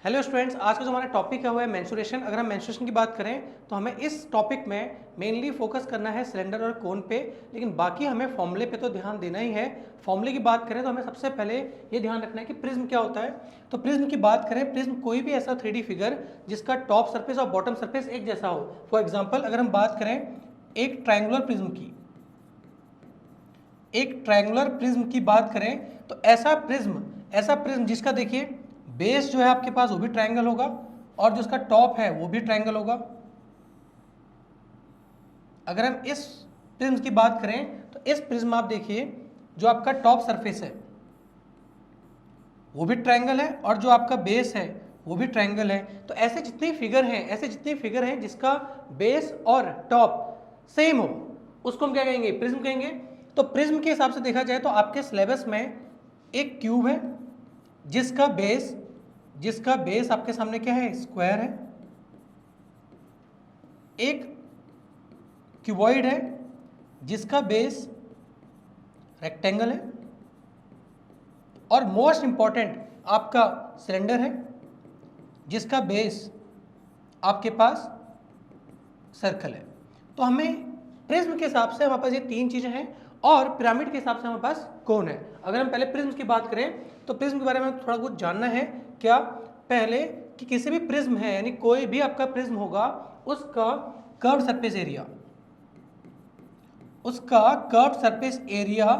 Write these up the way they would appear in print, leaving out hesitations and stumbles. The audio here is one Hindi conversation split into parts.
हेलो स्टूडेंट्स, आज का जो हमारा टॉपिक है वो है मेंस्ट्रुएशन। अगर हम मेंस्ट्रुएशन की बात करें तो हमें इस टॉपिक में मेनली फोकस करना है सिलेंडर और कोन पे, लेकिन बाकी हमें फॉर्मूले पे तो ध्यान देना ही है। फॉर्मूले की बात करें तो हमें सबसे पहले ये ध्यान रखना है कि प्रिज्म क्या होता है। तो प्रिज्म की बात करें, प्रिज्म कोई भी ऐसा 3D फिगर जिसका टॉप सरफेस और बॉटम सरफेस एक जैसा हो। फॉर एग्जाम्पल अगर हम बात करें एक ट्रायंगुलर प्रिज्म की, एक ट्रायंगुलर प्रिज्म की बात करें तो ऐसा प्रिज्म जिसका देखिए बेस जो है आपके पास वो भी ट्रायंगल होगा और जो उसका टॉप है वो भी ट्रायंगल होगा। अगर हम इस प्रिज्म की बात करें तो इस प्रिज्म आप देखिए जो आपका टॉप सरफेस है वो भी ट्रायंगल है और जो आपका बेस है वो भी ट्रायंगल है। तो ऐसे जितने फिगर हैं जिसका बेस और टॉप सेम हो उसको हम क्या कहेंगे, प्रिज्म कहेंगे। तो प्रिज्म के हिसाब से देखा जाए तो आपके सिलेबस में एक क्यूब है जिसका बेस आपके सामने क्या है, स्क्वायर है। एक क्यूबॉइड है जिसका बेस रेक्टेंगल है और मोस्ट इंपॉर्टेंट आपका सिलेंडर है जिसका बेस आपके पास सर्कल है। तो हमें प्रिज्म के हिसाब से हमारे पास ये तीन चीजें हैं और पिरामिड के हिसाब से हमारे पास कोन है। अगर हम पहले प्रिज्म की बात करें तो प्रिज्म के बारे में थोड़ा कुछ जानना है क्या पहले कि किसी भी प्रिज्म है यानी कोई भी आपका प्रिज्म होगा उसका कर्व सरफेस एरिया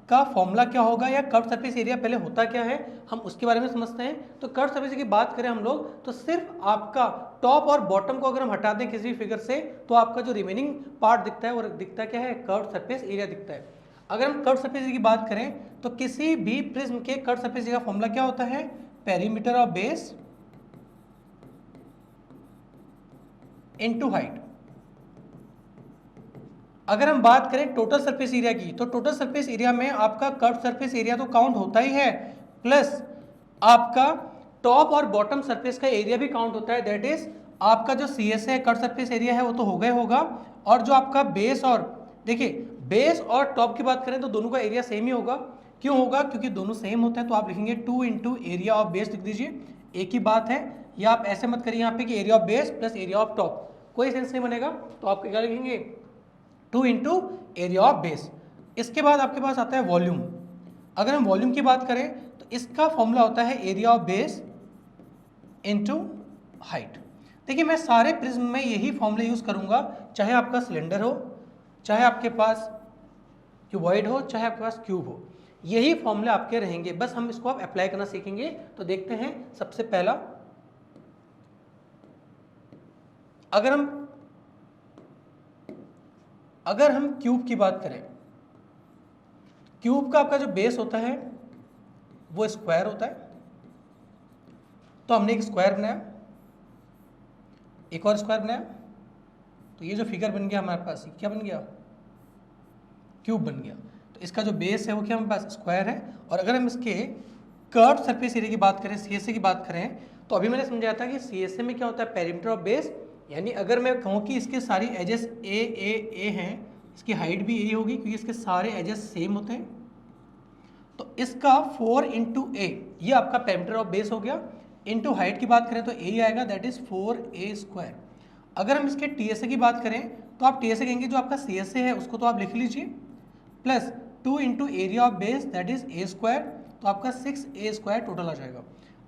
का फॉर्मूला क्या होगा या कर्व सरफेस एरिया पहले होता क्या है हम उसके बारे में समझते हैं। तो कर्व सरफेस की बात करें हम लोग तो सिर्फ आपका टॉप और बॉटम को अगर हम हटा दें किसी भी फिगर से तो आपका जो रिमेनिंग पार्ट दिखता है वो दिखता क्या है, कर्व सरफेस एरिया दिखता है। अगर हम कर्व सरफेस की बात करें तो किसी भी प्रिज्म के कर्व सरफेस एरिया का फॉर्मूला क्या होता है, perimeter of base into height. अगर हम बात करें टोटल सरफेस एरिया की तो टोटल सरफेस एरिया में आपका कर्व सरफेस एरिया तो काउंट होता ही है प्लस आपका टॉप और बॉटम सरफेस का एरिया भी काउंट होता है। दैट इज आपका जो CS है कर्व सरफेस एरिया है वो तो होगा और जो आपका बेस और देखिए बेस और टॉप की बात करें तो दोनों का एरिया सेम ही होगा। क्यों होगा, क्योंकि दोनों सेम होते हैं तो आप लिखेंगे 2 इंटू एरिया ऑफ बेस लिख दीजिए। एक ही बात है, या आप ऐसे मत करिए यहाँ पे कि area of base plus area of top, कोई सेंस नहीं बनेगा। तो आप क्या लिखेंगे 2 इंटू एरिया ऑफ बेस। इसके बाद आपके पास आता है वॉल्यूम। अगर हम वॉल्यूम की बात करें तो इसका फॉर्मूला होता है area of base into height. देखिए मैं सारे प्रिज्म में यही फॉर्मूला यूज करूंगा, चाहे आपका सिलेंडर हो, चाहे आपके पास क्यूबॉइड हो, चाहे आपके पास क्यूब हो, यही फॉर्मूले आपके रहेंगे। बस हम इसको आप अप्लाई करना सीखेंगे। तो देखते हैं सबसे पहला, अगर हम क्यूब की बात करें, क्यूब का आपका जो बेस होता है वो स्क्वायर होता है। तो हमने एक स्क्वायर बनाया, एक और स्क्वायर बनाया, तो ये जो फिगर बन गया हमारे पास क्या बन गया, क्यूब बन गया। तो इसका जो बेस है वो क्या हमारे पास स्क्वायर है। और अगर हम इसके कर्व सरफेस एरिया की बात करें, CSA की बात करें, तो अभी मैंने समझाया था कि CSA में क्या होता है, पेरीमीटर ऑफ बेस। यानी अगर मैं कहूँ कि इसके सारी एजेस ए हैं, इसकी हाइट भी ए होगी क्योंकि इसके सारे एजेस सेम होते हैं। तो इसका 4 इंटू ए ये आपका पेरीमीटर ऑफ बेस हो गया। इंटू हाइट की बात करें तो ए आएगा, दैट इज 4a स्क्वायर। अगर हम इसके TSA की बात करें तो आप TSA कहेंगे जो आपका CSA है उसको तो आप लिख लीजिए, plus 2 into area of base that is a square, तो आपका 6a स्क्वायर टोटल आ जाएगा।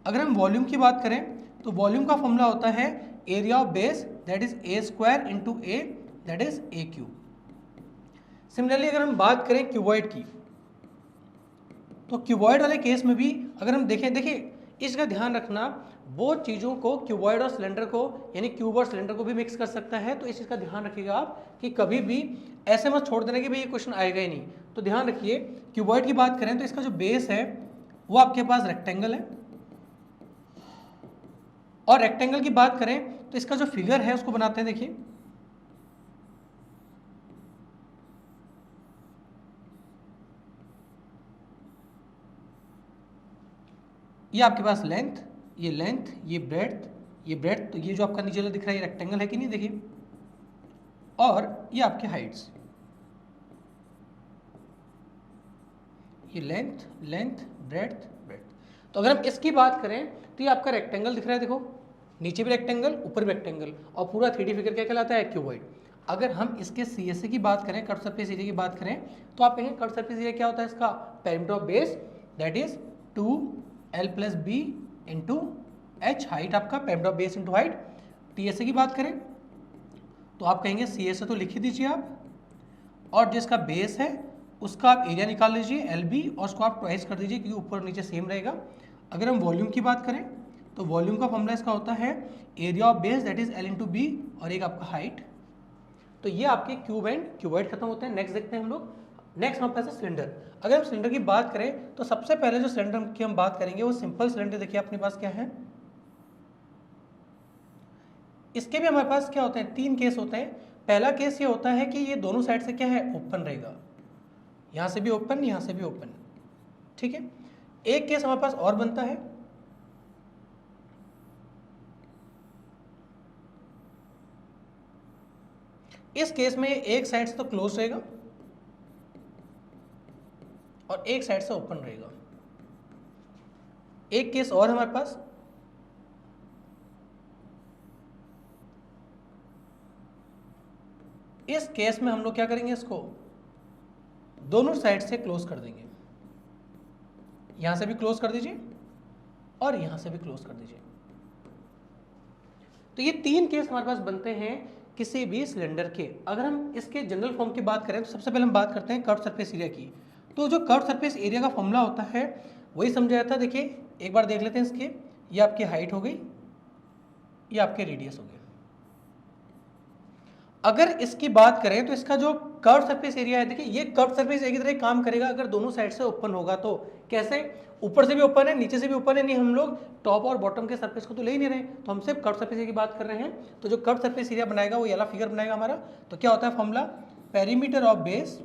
अगर हम वॉल्यूम की बात करें तो वॉल्यूम का फॉर्मूला होता है area of base that is a square into a that is a cube. Similarly अगर हम बात करें क्यूबॉइड की तो क्यूबॉइड वाले केस में भी अगर हम देखिए इसका ध्यान रखना, वो चीज़ों को क्यूबॉइड और सिलेंडर को यानी क्यूब और सिलेंडर को भी मिक्स कर सकता है। तो इस चीज़ का ध्यान रखिएगा आप कि कभी भी ऐसे मत छोड़ देना कि भाई ये क्वेश्चन आएगा ही नहीं। तो ध्यान रखिए क्यूबॉइड की बात करें तो इसका जो बेस है वो आपके पास रेक्टेंगल है, और रेक्टेंगल की बात करें तो इसका जो फिगर है उसको बनाते हैं। देखिए ये आपके पास लेंथ, ये ब्रेड्थ, तो ये जो आपका नीचे दिख रहा है ये रेक्टेंगल है कि नहीं, देखिए, और ये आपके हाइट्स, ये लेंथ ब्रेड्थ। तो अगर हम इसकी बात करें तो ये आपका रेक्टेंगल दिख रहा है, देखो नीचे भी रेक्टेंगल ऊपर भी रेक्टेंगल, और पूरा 3D फिगर क्या कहलाता है, क्यूबॉइड। अगर हम इसके CSA की बात करें, कर्व सरफेस एरिया की बात करें, तो आप कहेंगे कर्व सरफेस एरिया क्या होता है इसका, perimeter of base that is 2l+b into h, height आपका perimeter of base into height. TSA की बात करें तो आप कहेंगे CSA तो लिख ही दीजिए आप, और जिसका बेस है उसका आप एरिया निकाल लीजिए LB, और उसको आप ट्वाइस कर दीजिए क्योंकि ऊपर नीचे सेम रहेगा। अगर हम वॉल्यूम की बात करें तो वॉल्यूम का फॉर्मूला इसका होता है area of base that is L into B, और एक आपका हाइट। तो ये आपके क्यूब एंड क्यूबॉइड खत्म होते हैं। नेक्स्ट देखते हैं हम लोग, नेक्स्ट हमारे पास है सिलेंडर। अगर हम सिलेंडर की बात करें तो सबसे पहले जो सिलेंडर की हम बात करेंगे वो सिंपल सिलेंडर। देखिए अपने पास क्या है, इसके भी हमारे पास क्या होते हैं, 3 केस होते हैं। पहला केस ये होता है कि ये दोनों साइड से क्या है, ओपन रहेगा, यहां से भी ओपन, यहां से भी ओपन, ठीक है। एक केस हमारे पास और बनता है, इस केस में एक साइड से तो क्लोज रहेगा और एक साइड से ओपन रहेगा। एक केस और हमारे पास, इस केस में हम लोग क्या करेंगे, इसको दोनों साइड से क्लोज कर देंगे, यहां से भी क्लोज कर दीजिए और यहां से भी क्लोज कर दीजिए। तो ये 3 केस हमारे पास बनते हैं किसी भी सिलेंडर के। अगर हम इसके जनरल फॉर्म की बात करें तो सबसे पहले हम बात करते हैं कर्व सरफेस एरिया की। तो जो कर्व सरफेस एरिया का फॉर्मूला होता है वही समझाया था। देखिए एक बार देख लेते हैं इसके, ये आपकी हाइट हो गई, ये आपके रेडियस हो गए। अगर इसकी बात करें तो इसका जो कर्व सरफेस एरिया है, देखिए ये कर्व सरफेस एरिया की तरह काम करेगा अगर दोनों साइड से ओपन होगा। तो कैसे, ऊपर से भी ओपन है नीचे से भी ओपन है, नहीं हम लोग टॉप और बॉटम के सरफेस को तो ले ही नहीं रहे, तो हम सिर्फ कर्व सरफेस एरिया की बात कर रहे हैं। तो जो कर्व सरफेस एरिया बनाएगा वो ये वाला फिगर बनाएगा हमारा। तो क्या होता है formula, perimeter of base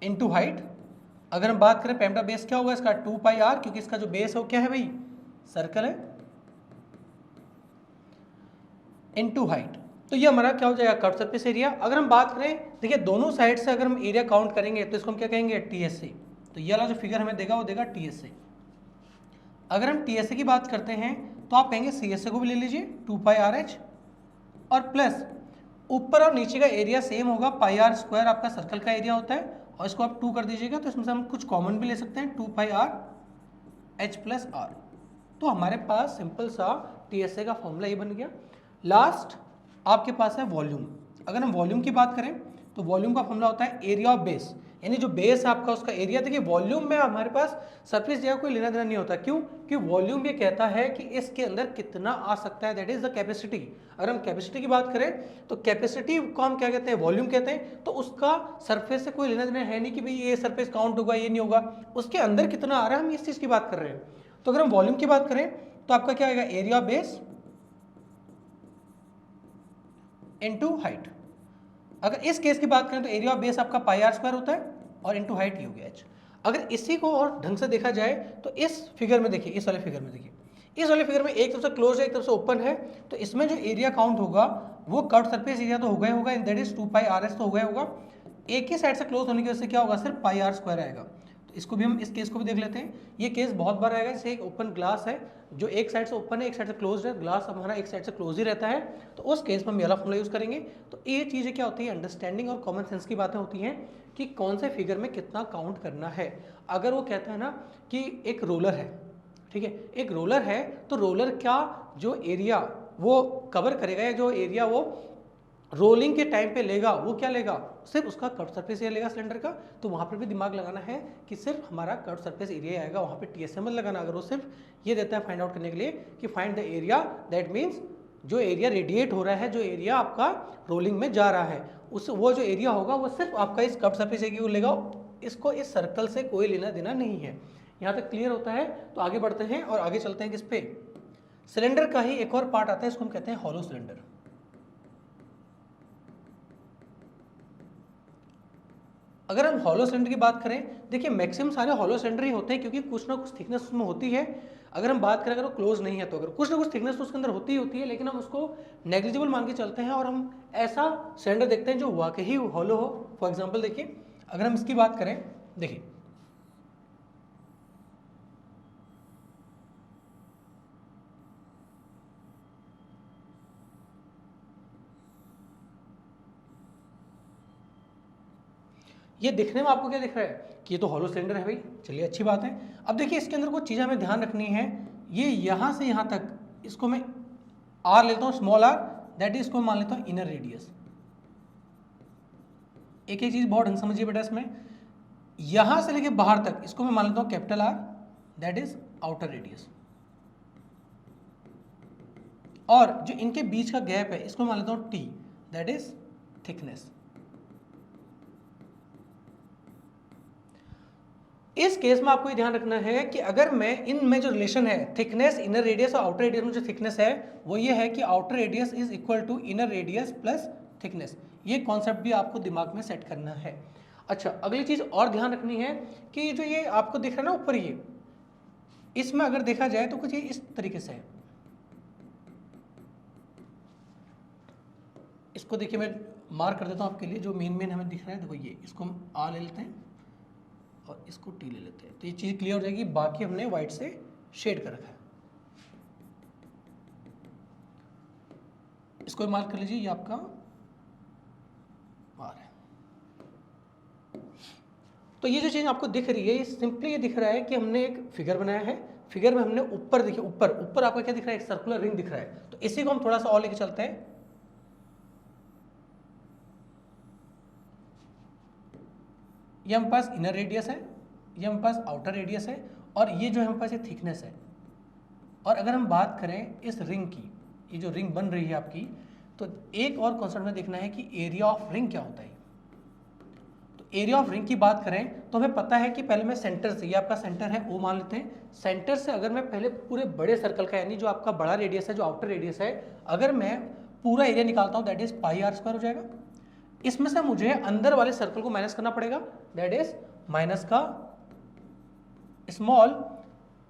into height. अगर हम बात करें पेरीमीटर बेस क्या होगा इसका, 2πr, क्योंकि इसका जो बेस है वो क्या है भाई, सर्कल है, इनटू हाइट। तो ये हमारा क्या हो जाएगा, कर्व सरफेस एरिया। अगर हम बात करें, देखिए दोनों साइड से अगर हम एरिया काउंट करेंगे तो इसको हम क्या कहेंगे, TSA। तो ये वाला जो फिगर हमें देगा वो देगा TSA। अगर हम TSA की बात करते हैं तो आप कहेंगे CSA को भी ले लीजिए 2πRH, और प्लस ऊपर और नीचे का एरिया सेम होगा, πr² आपका सर्कल का एरिया होता है, और इसको आप 2 कर दीजिएगा तो इसमें से हम कुछ कॉमन भी ले सकते हैं, 2πRH+r। तो हमारे पास सिंपल सा TSA का फॉर्मूला ये बन गया। लास्ट आपके पास है वॉल्यूम। अगर हम वॉल्यूम की बात करें तो वॉल्यूम का फॉर्मूला होता है एरिया ऑफ बेस, यानी जो बेस है आपका उसका एरिया। देखिए वॉल्यूम में हमारे पास सरफेस एरिया कोई लेना देना नहीं होता, क्यों कि वॉल्यूम ये कहता है कि इसके अंदर कितना आ सकता है, दैट इज द कैपेसिटी। अगर हम कैपेसिटी की बात करें तो कैपेसिटी को हम क्या कहते हैं, वॉल्यूम कहते हैं। तो उसका सरफेस से कोई लेना देना है नहीं कि भाई ये सरफेस काउंट होगा ये नहीं होगा, उसके अंदर कितना आ रहा है हम इस चीज़ की बात कर रहे हैं। तो अगर हम वॉल्यूम की बात करें तो आपका क्या आएगा, area of base into height. अगर इस केस की बात करें तो एरिया ऑफ बेस आपका πr² होता है और इनटू हाइट ये हो गया h। अगर इसी को और ढंग से देखा जाए तो इस फिगर में देखिए, इस वाले फिगर में देखिए, इस वाले फिगर में एक तरफ से क्लोज है एक तरफ से ओपन है, तो इसमें जो एरिया काउंट होगा वो कर्व सरफेस एरिया तो होगा ही होगा, दैट इज 2πRS तो होगा ही होगा। एक ही साइड से क्लोज होने की वजह से क्या होगा, सिर्फ πr² आएगा। तो इसको भी हम, इस केस को भी देख लेते हैं। ये केस बहुत बार आएगा, जैसे एक ओपन ग्लास है, जो एक साइड से ओपन है एक साइड से क्लोज है, ग्लास हमारा एक साइड से क्लोज ही रहता है, तो उस केस में हम ये वाला फॉर्मूला यूज करेंगे। तो ये चीज़ें क्या होती है, अंडरस्टैंडिंग और कॉमन सेंस की बातें होती हैं कि कौन से फिगर में कितना काउंट करना है। अगर वो कहता है ना कि एक रोलर है, ठीक है, एक रोलर है, तो रोलर का जो एरिया वो कवर करेगा या जो एरिया वो रोलिंग के टाइम पे लेगा वो क्या लेगा, सिर्फ उसका कर्व सरफेस एरिया लेगा सिलेंडर का। तो वहाँ पर भी दिमाग लगाना है कि सिर्फ हमारा कर्व सरफेस एरिया आएगा, वहाँ पे TSA मत लगाना। अगर वो सिर्फ ये देता है फाइंड आउट करने के लिए कि find the area, that means जो एरिया रेडिएट हो रहा है, जो एरिया आपका रोलिंग में जा रहा है, उस वो जो एरिया होगा वो सिर्फ आपका इस कर्व सरफेस एरिया को लेगा, इसको इस सर्कल से कोई लेना देना नहीं है। यहाँ तक क्लियर होता है। तो आगे बढ़ते हैं और आगे चलते हैं किस पे, सिलेंडर का ही एक और पार्ट आता है, इसको हम कहते हैं हॉलो सिलेंडर। अगर हम हॉलो सिलेंडर की बात करें, देखिए मैक्सिमम सारे हॉलो सिलेंडर ही होते हैं क्योंकि कुछ ना कुछ थिकनेस उसमें होती है। अगर हम बात करें अगर वो क्लोज नहीं है तो अगर कुछ ना कुछ थिकनेस तो उसके अंदर होती ही होती है, लेकिन हम उसको नेग्लिजिबल मान के चलते हैं और हम ऐसा सिलेंडर देखते हैं जो वाकई ही हॉलो हो। फॉर एग्जाम्पल देखिए, अगर हम इसकी बात करें, देखिए ये दिखने में आपको क्या दिख रहा है कि ये तो हॉलो सिलेंडर है भाई, चलिए अच्छी बात है। अब देखिए इसके अंदर कुछ चीज़ें हमें ध्यान रखनी है, ये यहाँ से यहाँ तक, इसको मैं आर लेता हूँ, स्मॉल आर, दैट इज इसको मान लेता हूँ इनर रेडियस। एक एक चीज़ बहुत ढंग समझिए बेटा, इसमें यहाँ से लेके बाहर तक इसको मैं मान लेता हूँ capital R, that is outer radius. और जो इनके बीच का गैप है इसको मान लेता हूँ टी, दैट इज थिकनेस। इस केस में आपको ये ध्यान रखना है कि अगर मैं इनमें जो रिलेशन है थिकनेस, इनर रेडियस और आउटर रेडियस में जो थिकनेस है वो ये है कि outer radius is equal to inner radius plus thickness. ये कॉन्सेप्ट भी आपको दिमाग में सेट करना है। अच्छा, अगली चीज और ध्यान रखनी है कि जो ये आपको दिख रहा है ना ऊपर, ये इसमें अगर देखा जाए तो कुछ ये इस तरीके से है। इसको देखिए मैं मार्क कर देता हूँ आपके लिए, जो मेन हमें दिख रहा है देखो, ये इसको हम आ ले लेते हैं और इसको टी ले लेते हैं, तो ये चीज़ क्लियर हो जाएगी। बाकी हमने व्हाइट से शेड कर रखा है, इसको मार्क कर लीजिए, ये आपका आर है। तो ये जो चीज़ आपको दिख रही है, ये सिंपली ये दिख रहा है कि हमने एक फिगर बनाया है, फिगर में हमने ऊपर देखिए, ऊपर आपका क्या दिख रहा है, एक सर्कुलर रिंग दिख रहा है। तो इसी को हम थोड़ा सा और लेके चलते हैं। ये हमारे पास इनर रेडियस है, ये हमारे पास आउटर रेडियस है, और ये जो है हमारे पास ये थिकनेस है। और अगर हम बात करें इस रिंग की, ये जो रिंग बन रही है आपकी, तो एक और कॉन्सेप्ट में देखना है कि एरिया ऑफ रिंग क्या होता है। तो एरिया ऑफ रिंग की बात करें तो हमें पता है कि पहले मैं सेंटर से, ये आपका सेंटर है ओ मान लेते हैं, सेंटर से अगर मैं पहले पूरे बड़े सर्कल का, यानी जो आपका बड़ा रेडियस है, जो आउटर रेडियस है, अगर मैं पूरा एरिया निकालता हूँ that is pi r square हो जाएगा। इसमें से मुझे अंदर वाले सर्कल को माइनस करना पड़ेगा, दैट इज माइनस का स्मॉल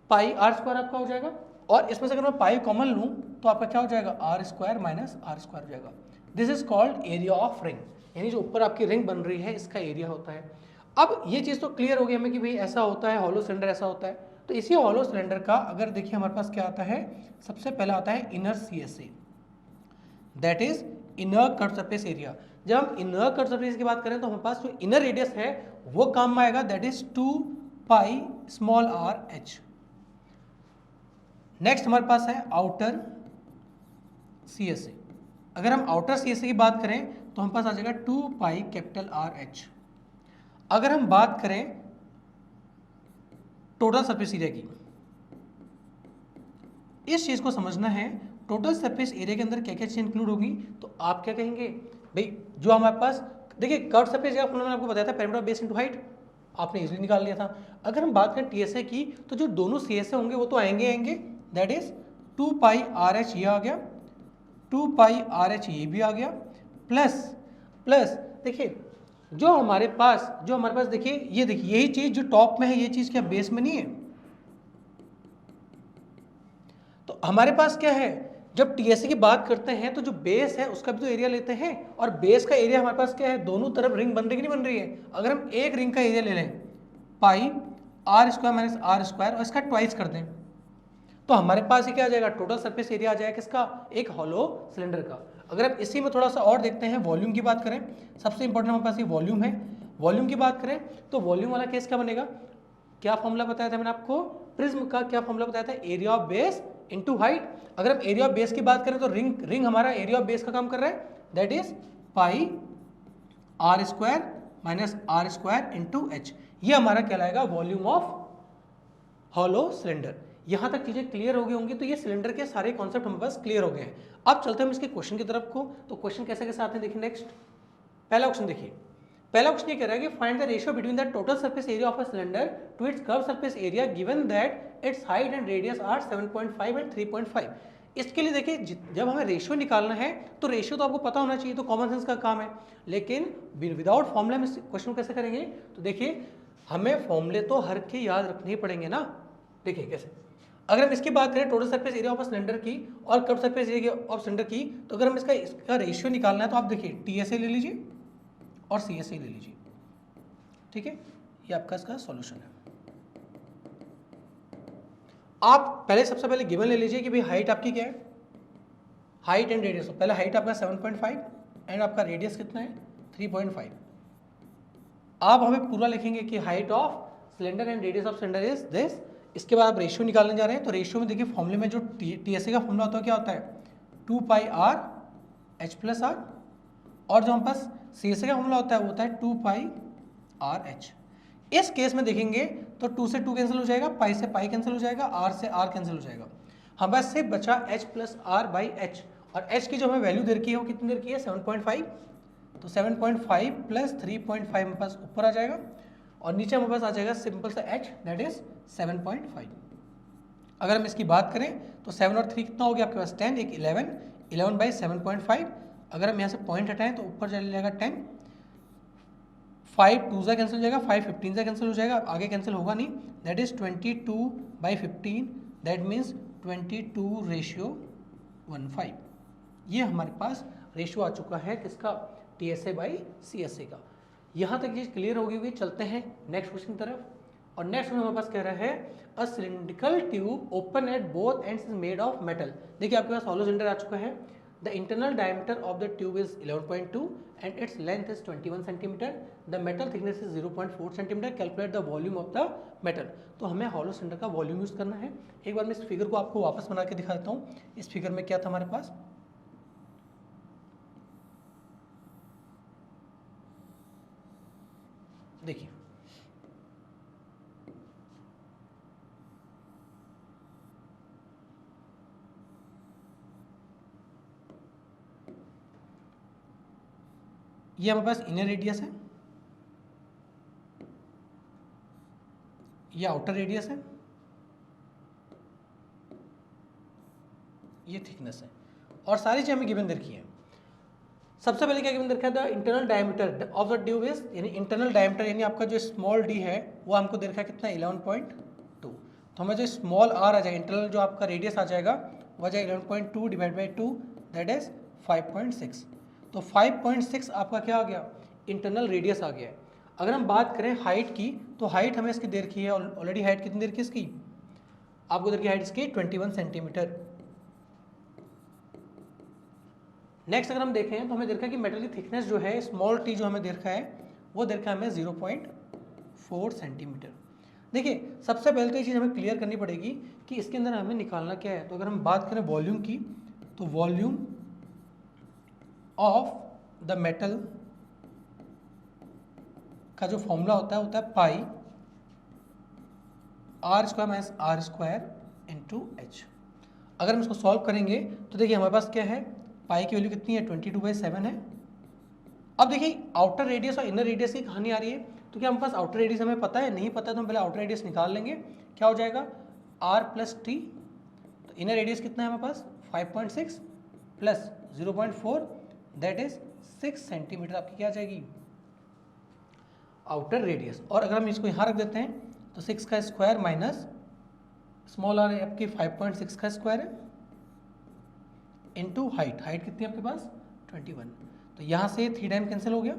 पाई आर स्क्वायर आपका हो जाएगा। और इसमें से अगर मैं पाई कॉमन लूं तो आपका क्या हो जाएगा, r square minus r square हो जाएगा। This is called area of ring, यानी जो ऊपर आपकी रिंग बन रही है इसका एरिया होता है। अब ये चीज़ तो क्लियर हो गई हमें कि भाई ऐसा होता है, हॉलो सिलेंडर ऐसा होता है। तो इसी हॉलो सिलेंडर का अगर देखिए हमारे पास क्या आता है, सबसे पहला आता है inner CSA, that is inner cut surface area. जब हम इनर कट सरफेस की बात करें तो हमारे पास जो इनर रेडियस है वो काम में आएगा, that is 2 pi small R H. Next हमारे पास है आउटर CSA। अगर हम आउटर CSA की बात करें तो हमारे पास आ जाएगा 2 पाई कैपिटल आर एच। अगर हम बात करें टोटल सरफेस एरिया की, इस चीज को समझना है, टोटल सरफेस एरिया के अंदर क्या क्या चीज इंक्लूड होगी, तो आप क्या कहेंगे भाई, जो हमारे पास देखिए कर्व सरफेस एरिया मैंने आपको बताया था pyramid of base into height, आपने इजीली निकाल लिया था। अगर हम बात करें TSA की तो जो दोनों CSA होंगे वो तो आएंगे, that is 2 pi r H ये आ गया, 2 पाई आर एच ये भी आ गया, प्लस देखिए जो हमारे पास देखिए, ये देखिए यही चीज जो टॉप में है, ये चीज क्या बेस में नहीं है। तो हमारे पास क्या है, जब TSA की बात करते हैं तो जो बेस है उसका भी तो एरिया लेते हैं, और बेस का एरिया हमारे पास क्या है, दोनों तरफ रिंग बन रही है कि नहीं बन रही है। अगर हम एक रिंग का एरिया ले लें pi r square minus r square और इसका ट्वाइस कर दें तो हमारे पास ये क्या आ जाएगा, टोटल सरफेस एरिया आ जाएगा किसका, एक हॉलो सिलेंडर का। अगर आप इसी में थोड़ा सा और देखते हैं, वॉल्यूम की बात करें, सबसे इंपॉर्टेंट हमारे पास ये वॉल्यूम है। वॉल्यूम की बात करें तो वॉल्यूम वाला केस क्या बनेगा, क्या फॉर्मूला बताया था मैंने आपको, प्रिज्म का क्या फॉर्मूला बताया था, area of base into height. अगर हम एरिया ऑफ बेस की बात करें तो रिंग हमारा एरिया ऑफ बेस का काम कर रहा है, that is pi r square minus r square into h. ये हमारा कहलाएगा वॉल्यूम ऑफ हॉलो सिलेंडर। यहां तक चीजें क्लियर हो गई होंगी, तो ये सिलेंडर के सारे कॉन्सेप्ट हमारे पास क्लियर हो गए हैं। अब चलते हैं हम इसके क्वेश्चन की तरफ को। तो क्वेश्चन कैसे कैसे आते हैं देखिए, नेक्स्ट पहला क्वेश्चन देखिए, पहला क्वेश्चन ये कह रहा है कि find the ratio between the total surface area of a cylinder to its curve surface area given that its height and radius are 7.5 and 3.5। इसके लिए देखिए जब हमें रेशियो निकालना है तो रेशियो तो आपको पता होना चाहिए, तो कॉमन सेंस का काम है, लेकिन विदाउट फॉर्मूला में क्वेश्चन कैसे करेंगे। तो देखिए हमें फॉर्मूले तो हर के याद रखने ही पड़ेंगे ना। देखिए कैसे, अगर हम इसकी बात करें total surface area of cylinder की और curve surface area of cylinder की, तो अगर हम इसका रेशियो निकालना है तो आप देखिए TSA ले लीजिए और CSA ले लीजिए, ठीक है, ये आपका इसका सॉल्यूशन है। आप पहले सबसे पहले गिवन ले लीजिए कि भाई हाइट आपकी क्या है, हाइट एंड रेडियस। पहले हाइट आपका 7.5 एंड आपका रेडियस कितना है 3.5। आप हमें पूरा लिखेंगे कि height of cylinder and radius of cylinder is this. इसके बाद आप रेशियो निकालने जा रहे हैं, तो रेशियो में देखिए फॉर्मूले में जो टीएसए का फॉर्मूला होता है क्या होता है, 2 pi r h plus are, और जो हम पास सीएसए का फॉर्मूला होता है वो होता है 2 पाई आर एच। इस केस में देखेंगे तो 2 से 2 कैंसिल हो जाएगा, पाई से पाई कैंसिल हो जाएगा, आर से आर कैंसिल हो जाएगा, हमारे पास सिर्फ बचा h plus r by h. और एच की जो हमें वैल्यू दे रखी है वो कितनी दे रखी है, 7.5। तो 7.5 प्लस 3.5 हमारे पास ऊपर आ जाएगा, और नीचे हमारे पास आ जाएगा सिंपल सा h, दैट इज 7.5। अगर हम इसकी बात करें तो 7 और 3 कितना हो गया आपके पास 10, एक 11, 11 बाई 7.5। अगर हम यहाँ से पॉइंट हटाएं तो ऊपर चले जाएगा 10, 5 2 से कैंसिल हो जाएगा, 5 15 से कैंसिल हो जाएगा, आगे कैंसिल होगा नहीं, दैट इज 22/15, दैट मीन्स 22:15। ये हमारे पास रेशियो आ चुका है किसका, टीएसए बाई सीएसए का। यहाँ तक चीज़ क्लियर होगी हुई, चलते हैं नेक्स्ट क्वेश्चन की तरफ। और नेक्स्ट में हमारे पास कह रहा है a cylindrical tube open at both ends is made of metal. देखिए आपके पास हॉलो सिलेंडर आ चुका है। The internal diameter of the tube is 11.2 and its length is 21 centimetre. The metal thickness is 0.4 centimetre. Calculate the volume of the metal. तो हमें हॉलो सिलेंडर का वॉल्यूम यूज करना है। एक बार मैं इस फिगर को आपको वापस बना के दिखा देता हूँ। इस फिगर में क्या था हमारे पास, देखिए ये हमारे पास इनर रेडियस है, ये आउटर रेडियस है, ये थिकनेस है, और सारी चीज़ हमें गिवन दे रखी है। सबसे पहले क्या गिवन दे रखा है, the internal diameter of the tube is, यानी इंटरनल डायमीटर यानी आपका जो स्मॉल डी है वो हमको दे रखा है कितना, 11.2। तो हमें जो स्मॉल आर आ जाएगा, इंटरनल जो आपका रेडियस आ जाएगा वो आ जाएगा 11.2 डिवाइड बाई 2, दैट इज 5.6। तो 5.6 आपका क्या आ गया, इंटरनल रेडियस आ गया है। अगर हम बात करें हाइट की, तो हाइट हमें इसकी दे रखी है ऑलरेडी। हाइट कितनी दे रखी है इसकी, आपको दे रखी है हाइट इसकी 21 सेंटीमीटर। नेक्स्ट अगर हम देखें तो हमें दे रखा है कि मेटल की थिकनेस जो है, स्मॉल टी जो हमें दे रखा है वो दे रखा है हमें 0.4 सेंटीमीटर। देखिए सबसे पहले तो ये चीज़ हमें क्लियर करनी पड़ेगी कि इसके अंदर हमें निकालना क्या है। तो अगर हम बात करें वॉल्यूम की, तो वॉल्यूम ऑफ द मेटल का जो फॉर्मूला होता है pi r square minus r square into h. अगर हम इसको सॉल्व करेंगे तो देखिए हमारे पास क्या है, पाई की वैल्यू कितनी है, 22/7 है। अब देखिए आउटर रेडियस और इनर रेडियस की कहानी आ रही है। तो क्या हमारे पास आउटर रेडियस हमें पता है, नहीं पता, तो हम पहले आउटर रेडियस निकाल लेंगे। क्या हो जाएगा, r प्लस टी। तो इनर रेडियस कितना है हमारे पास, 5.6 प्लस 0.4, दैट इज 6 सेंटीमीटर आपकी क्या आ जाएगी, आउटर रेडियस। और अगर हम इसको यहाँ रख देते हैं तो 6 का स्क्वायर माइनस स्मॉल आर आपकी 5.6 का स्क्वायर है इनटू हाइट। हाइट कितनी है आपके पास, 21। तो यहाँ से 3 टाइम कैंसिल हो गया।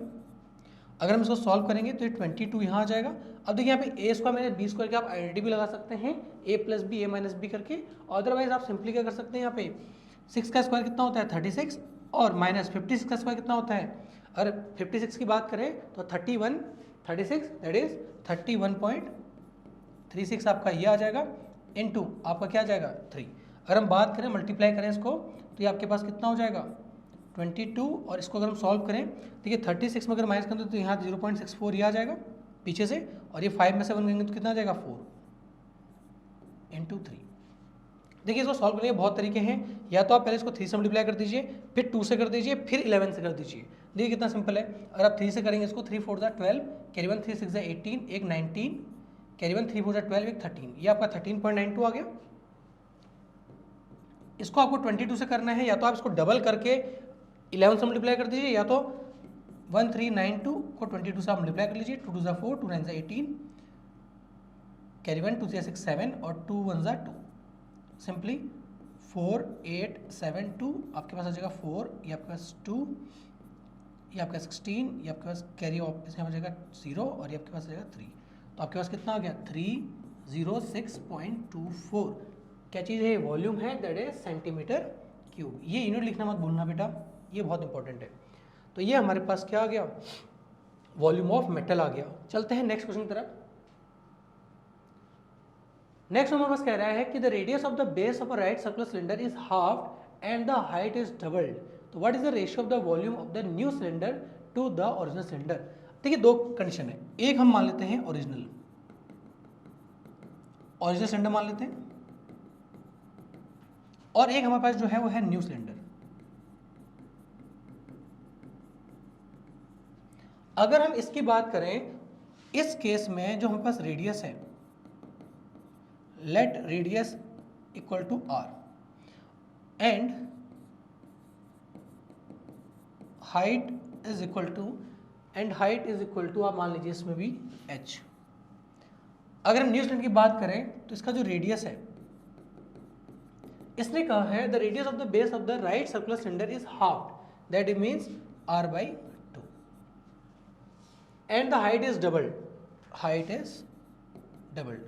अगर हम इसको सॉल्व करेंगे तो ये 22 यहाँ आ जाएगा। अब देखिए यहाँ पे a square minus b square की आप आइडेंटिटी भी लगा सकते हैं, a plus b, a minus b करके। अदरवाइज आप सिंपली क्या कर सकते हैं, यहाँ पे 6 का स्क्वायर कितना होता है 36, और माइनस 56 का स्क्वायर कितना होता है। अगर 56 की बात करें तो 36 दैट इज 31.36 आपका ये आ जाएगा, इनटू आपका क्या आ जाएगा 3। अगर हम बात करें मल्टीप्लाई करें इसको तो ये आपके पास कितना हो जाएगा 22, और इसको अगर हम सॉल्व करें देखिए 36 में अगर माइनस करें तो यहाँ 0.64 ये आ जाएगा पीछे से, और ये 5 में से 1 करेंगे तो कितना आ जाएगा 4 इंटू 3। देखिए इसको सॉल्व करने के बहुत तरीके हैं, या तो आप पहले इसको 3 से मल्टीप्लाई कर दीजिए, फिर 2 से कर दीजिए, फिर 11 से कर दीजिए। देखिए कितना सिंपल है। अगर आप 3 से करेंगे इसको, 3 4 12, कैरी 1 3 6 18, एक 19, कैरी 1 3 4 12, एक 13, ये आपका 13.92 आ गया। इसको आपको 22 से करना है, या तो आप इसको डबल करके 11 से मल्टीप्लाई कर दीजिए, या तो 1392 को 22 से आप मल्टीप्लाई कर लीजिए। 2 2 4, 2 9 18, कैरी 1 2 3 6 7, और 2 1 2, सिंपली 4 8 7 2 आपके पास आ जाएगा 4, ये आपके पास 2, ये आपका 16, ये आपके पास कैरी ऑफ आ जाएगा 0, और ये आपके पास आ जाएगा 3। तो आपके पास कितना आ गया 306.24। क्या चीज़ है, वॉल्यूम है, दैट इज सेंटीमीटर क्यूब। ये यूनिट लिखना मत भूलना बेटा, ये बहुत इंपॉर्टेंट है। तो ये हमारे पास क्या आ गया, वॉल्यूम ऑफ मेटल आ गया। चलते हैं नेक्स्ट क्वेश्चन की तरफ। नेक्स्ट हमारे पास कह रहा है कि the radius of the base of a right circular cylinder is half and the height is doubled, तो what is the ratio of the volume of the new cylinder to the original cylinder. देखिए दो कंडीशन है, एक हम मान लेते हैं ओरिजिनल सिलेंडर मान लेते हैं, और एक हमारे पास जो है वो है न्यू सिलेंडर। अगर हम इसकी बात करें, इस केस में जो हमारे पास रेडियस है, let radius equal to r and height is equal to आप मान लीजिए इसमें भी h। अगर हम न्यू सिलेंडर की बात करें तो इसका जो रेडियस है, इसने कहा है the radius of the base of the right circular cylinder is half, that it means r by 2 and the height is doubled,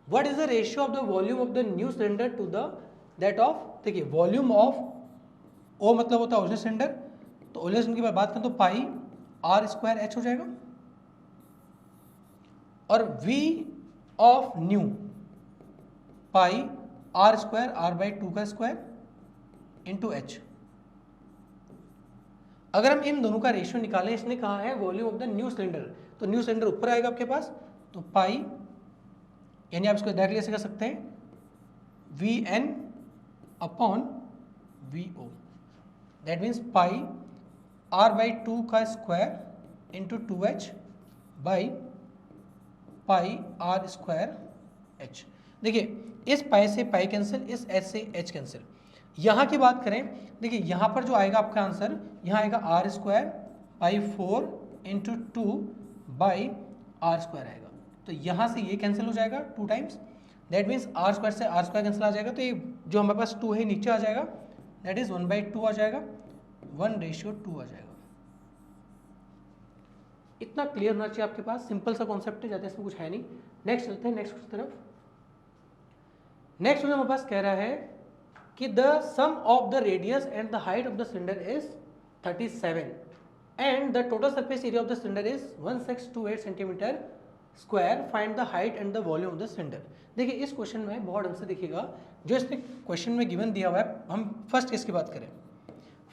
What is the ratio of the volume of the new cylinder to the that of, देखिए वॉल्यूम ऑफ O मतलब होता है ओरिजिनल सिलेंडर, तो ओरिजिनल सिलेंडर की बात करें तो पाई आर स्क्वायर एच हो जाएगा, और V of new pi r square r by 2 का स्क्वायर इंटू एच। अगर हम इन दोनों का रेशियो निकालें, इसने कहा है volume of the new cylinder, तो न्यू सिलेंडर ऊपर आएगा आपके पास, तो पाई, यानी आप इसको डायरेक्टली ऐसे कर सकते हैं V N upon V O, that means pi r by 2 का square into 2h by pi r square h. देखिए इस पाई से पाई कैंसिल, इस एच से एच कैंसिल। यहाँ की बात करें, देखिए यहाँ पर जो आएगा आपका आंसर, यहाँ आएगा r square by 4 into 2 by r square आएगा, तो यहाँ से ये कैंसिल हो जाएगा 2 times, that means r square से आर स्क्वायर कैंसिल आ जाएगा, तो ये जो हमारे पास 2 है नीचे आ जाएगा, दैट इज 1/2 आ जाएगा, 1:2 आ जाएगा। इतना क्लियर होना चाहिए आपके पास, सिंपल सा कॉन्सेप्ट है, ज़्यादा इसमें कुछ है नहीं। नेक्स्ट चलते हैं नेक्स्ट की तरफ। नेक्स्ट हमारे पास कह रहा है कि the sum of the radius and the height of the cylinder is 37 and the total surface area of the cylinder is 1628 centimetre square, find the height and the volume of the cylinder. देखिए इस क्वेश्चन में बहुत ढंग से देखिएगा, जो इसने क्वेश्चन में गिवन दिया हुआ है, हम फर्स्ट केस की बात करें।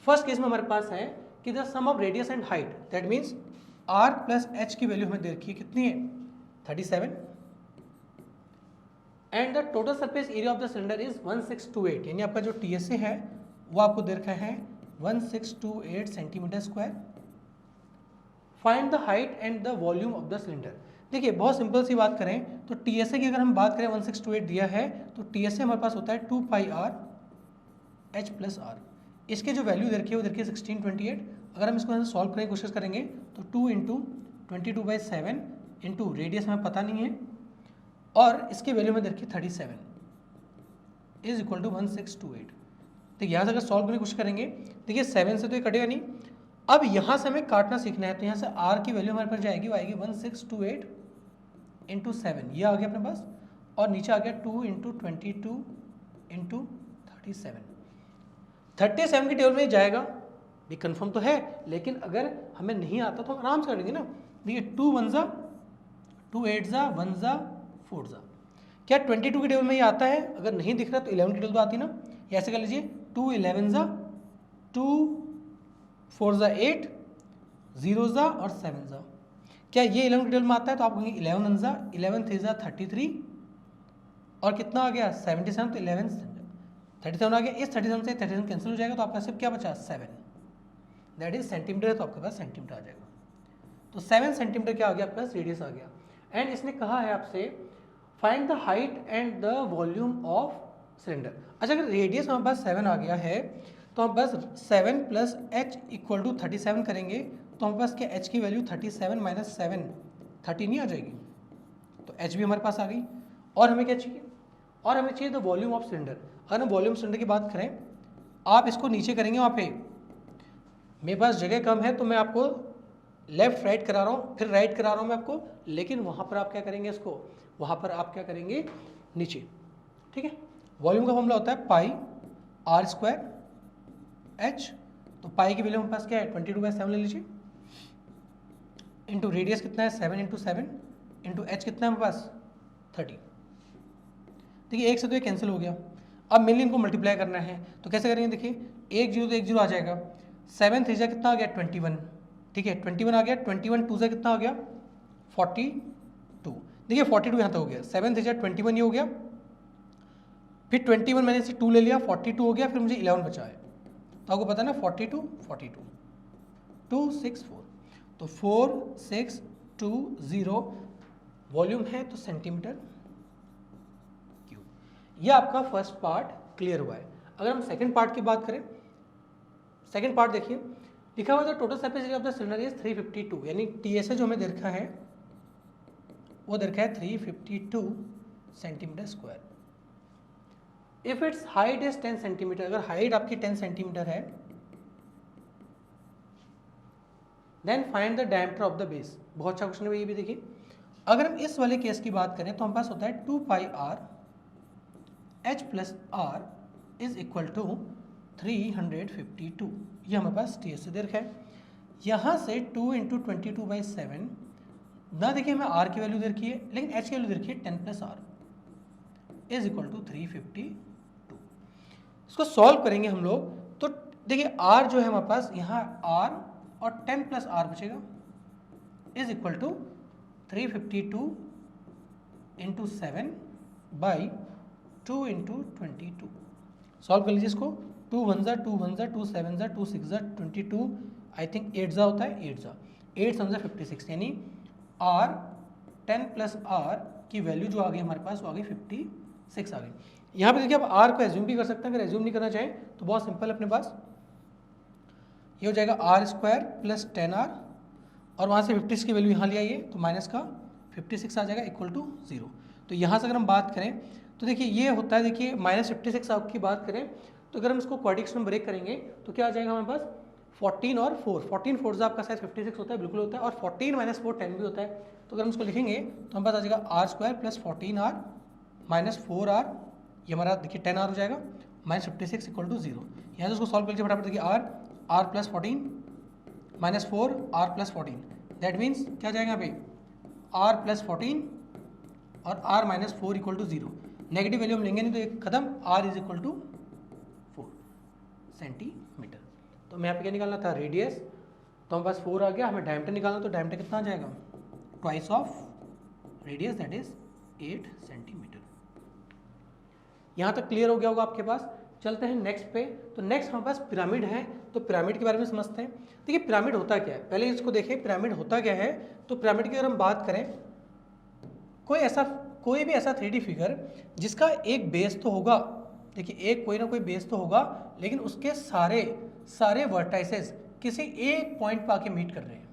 फर्स्ट केस में हमारे पास है कि the sum of radius and height, that means r plus h की वैल्यू हमें दे रखी है, कितनी है 37, and the total surface area of the cylinder is 1628, यानी आपका जो TSA है वो आपको दे रखा है 1628 centimetre square. Find the height and the volume of the cylinder. देखिए बहुत सिंपल सी बात करें तो TSA की अगर हम बात करें 1628 दिया है, तो TSA हमारे पास होता है 2 पाई r h प्लस r। इसकी जो वैल्यू दे रखी है वो दे रखी है 1628। अगर हम इसको सॉल्व करने की कोशिश करेंगे तो 2 इंटू 22/7 इंटू रेडियस हमें पता नहीं है, और इसकी वैल्यू में दे रखी है 37 इज इक्वल टू 1628। तो यहाँ से अगर सॉल्व करने की कोशिश करेंगे, देखिए 7 से तो ये कटेगा नहीं। अब यहाँ से हमें काटना सीखना है, तो यहाँ से r की वैल्यू हमारे पास जाएगी, वो आएगी 1628 इंटू 7, ये आ गया अपने पास, और नीचे आ गया 2 इंटू 22 इंटू 37 की टेबल में जाएगा भी, कंफर्म तो है, लेकिन अगर हमें नहीं आता तो हम आराम से करेंगे ना। देखिए 2 1 जा 2 8 जा 1 जा 4 जा, क्या 22 की टेबल में ये आता है? अगर नहीं दिख रहा तो 11 की टेबल तो आती ना, ऐसे कर लीजिए 2 11 जा 2 4 जा 8 0 जा और 7 जा, क्या ये 11 की टेबल में आता है? तो आप कहेंगे 11 1 जा 11 3 जा 33, और कितना आ गया 77, तो 11 37 आ गया। इस 37 से 37 कैंसिल हो जाएगा, तो आपका सिर्फ क्या बचा 7, दैट इज सेंटीमीटर है, तो आपके पास सेंटीमीटर आ जाएगा। तो 7 सेंटीमीटर क्या आ गया आपके पास, रेडियस आ गया। एंड इसने कहा है आपसे find the height and the volume of cylinder. अच्छा अगर रेडियस हमारे पास 7 आ गया है, तो हम बस 7 प्लस h इक्वल टू 37 करेंगे, तो हमारे पास क्या h की वैल्यू 37 माइनस 7 30 नहीं आ जाएगी, तो h भी हमारे पास आ गई। और हमें क्या चाहिए, और हमें चाहिए द वॉल्यूम ऑफ सिलेंडर। अगर हम वॉल्यूम सिलेंडर की बात करें, आप इसको नीचे करेंगे, वहाँ पे मेरे पास जगह कम है तो मैं आपको लेफ्ट राइट करा रहा हूँ, फिर राइट करा रहा हूँ मैं आपको, लेकिन वहाँ पर आप क्या करेंगे, इसको वहाँ पर आप क्या करेंगे नीचे, ठीक है। वॉल्यूम का फॉर्मूला होता है पाई आर स्क्वायर एच, तो पाई की वैल्यू हमारे पास क्या है 22/7 ले लीजिए, इंटू रेडियस कितना है 7 × 7 इंटू एच कितना है हमारे पास 30। देखिए एक से तो ये कैंसिल हो गया, अब मेनली इनको मल्टीप्लाई करना है तो कैसे करेंगे, देखिए 1 0 तो 1 0 आ जाएगा, 7 3 कितना आ गया 21, ठीक है 21 आ गया, 21 2 से कितना आ गया 42। देखिए 42 यहाँ तक हो गया, 7 3 21 ये हो गया, फिर 21 मैंने इसे 2 ले लिया 42 हो गया, फिर मुझे 11 बचा है, तो आपको पता है ना 42 42 2 6 4, तो 4 6 2 0 वॉल्यूम है तो सेंटीमीटर क्यूब। यह आपका फर्स्ट पार्ट क्लियर हुआ है। अगर हम सेकंड पार्ट की बात करें, सेकंड पार्ट देखिए लिखा हुआ है total surface area of the cylinder is 352, यानी टीएसए जो हमें दे रखा है वो दे रखा है 352 centimetre square. If its height is 10 centimetre, अगर हाइट आपकी 10 सेंटीमीटर है, then find the diameter of the base. बहुत अच्छा क्वेश्चन है ये भी। देखिए अगर हम इस वाले केस की बात करें तो हमारे पास होता है 2 pi r h plus r is equal to 352, ये हमारे पास टी एस से दे रखा है। यहाँ से 2 × 22/7 ना, देखिए हमें आर की वैल्यू दे रखी है लेकिन एच की वैल्यू दे रखी है 10 + आर इज इक्वल टू 352। इसको सॉल्व करेंगे हम लोग तो देखिए आर जो है हमारे पास यहाँ आर और 10 + आर बचेगा इज इक्वल टू 352 × 7 बाई 2 × 22। सॉल्व कर लीजिए इसको, 2 1 ज़ा 2 1 ज़ा 2 7 ज़ा 2 6 ज़ा 22, आई थिंक 8 ज़ा होता है 8 ज़ा 8 7 ज़ा 56, यानी आर 10 + आर की वैल्यू जो आ गई हमारे पास वो आ गई 56 आ गई। यहाँ पे देखिए आप आर को एज्यूम भी कर सकते हैं, अगर एज्यूम नहीं करना चाहें तो बहुत सिंपल है अपने पास, ये हो जाएगा r² + 10r और वहाँ से 56 की वैल्यू यहाँ ले आइए तो माइनस का 56 आ जाएगा इक्वल टू 0। तो यहाँ से अगर हम बात करें तो देखिए ये होता है, देखिए -56 की बात करें तो अगर हम इसको क्वाड्रेटिक में ब्रेक करेंगे तो क्या आ जाएगा हमारे पास 14 और 4, 14 4 से आपका शायद 56 होता है, बिल्कुल होता है, और 14 - 4 10 भी होता है। तो अगर हम इसको लिखेंगे तो हमारे पास आ जाएगा r² + 14r - 4r, ये हमारा देखिए 10r हो जाएगा, -56 इक्वल टू 0। यहाँ से उसको सॉल्व कर लीजिए फटाफट, देखिए r + 14 - 4 r + 14, दैट मीन्स क्या जाएगा यहाँ पे r + 14 और r - 4 equal to 0। Negative value हम लेंगे नहीं तो एक खत्म, r is equal to 4 centimetre. तो हमें यहाँ पे क्या निकालना था रेडियस, तो हमारे पास 4 आ गया, हमें डायमीटर निकालना, तो डायमीटर कितना आ जाएगा twice of radius that is 8 centimetre. यहाँ तक क्लियर हो गया होगा आपके पास। चलते हैं नेक्स्ट पे। तो नेक्स्ट हमारे पास पिरामिड है, तो पिरामिड के बारे में समझते हैं। देखिए पिरामिड होता क्या है, पहले इसको देखें पिरामिड होता क्या है। तो पिरामिड की अगर हम बात करें, कोई भी ऐसा 3D फिगर जिसका एक बेस तो होगा, देखिए एक कोई ना कोई बेस तो होगा, लेकिन उसके सारे वर्टाइसेस किसी एक पॉइंट पर आके मीट कर रहे हैं,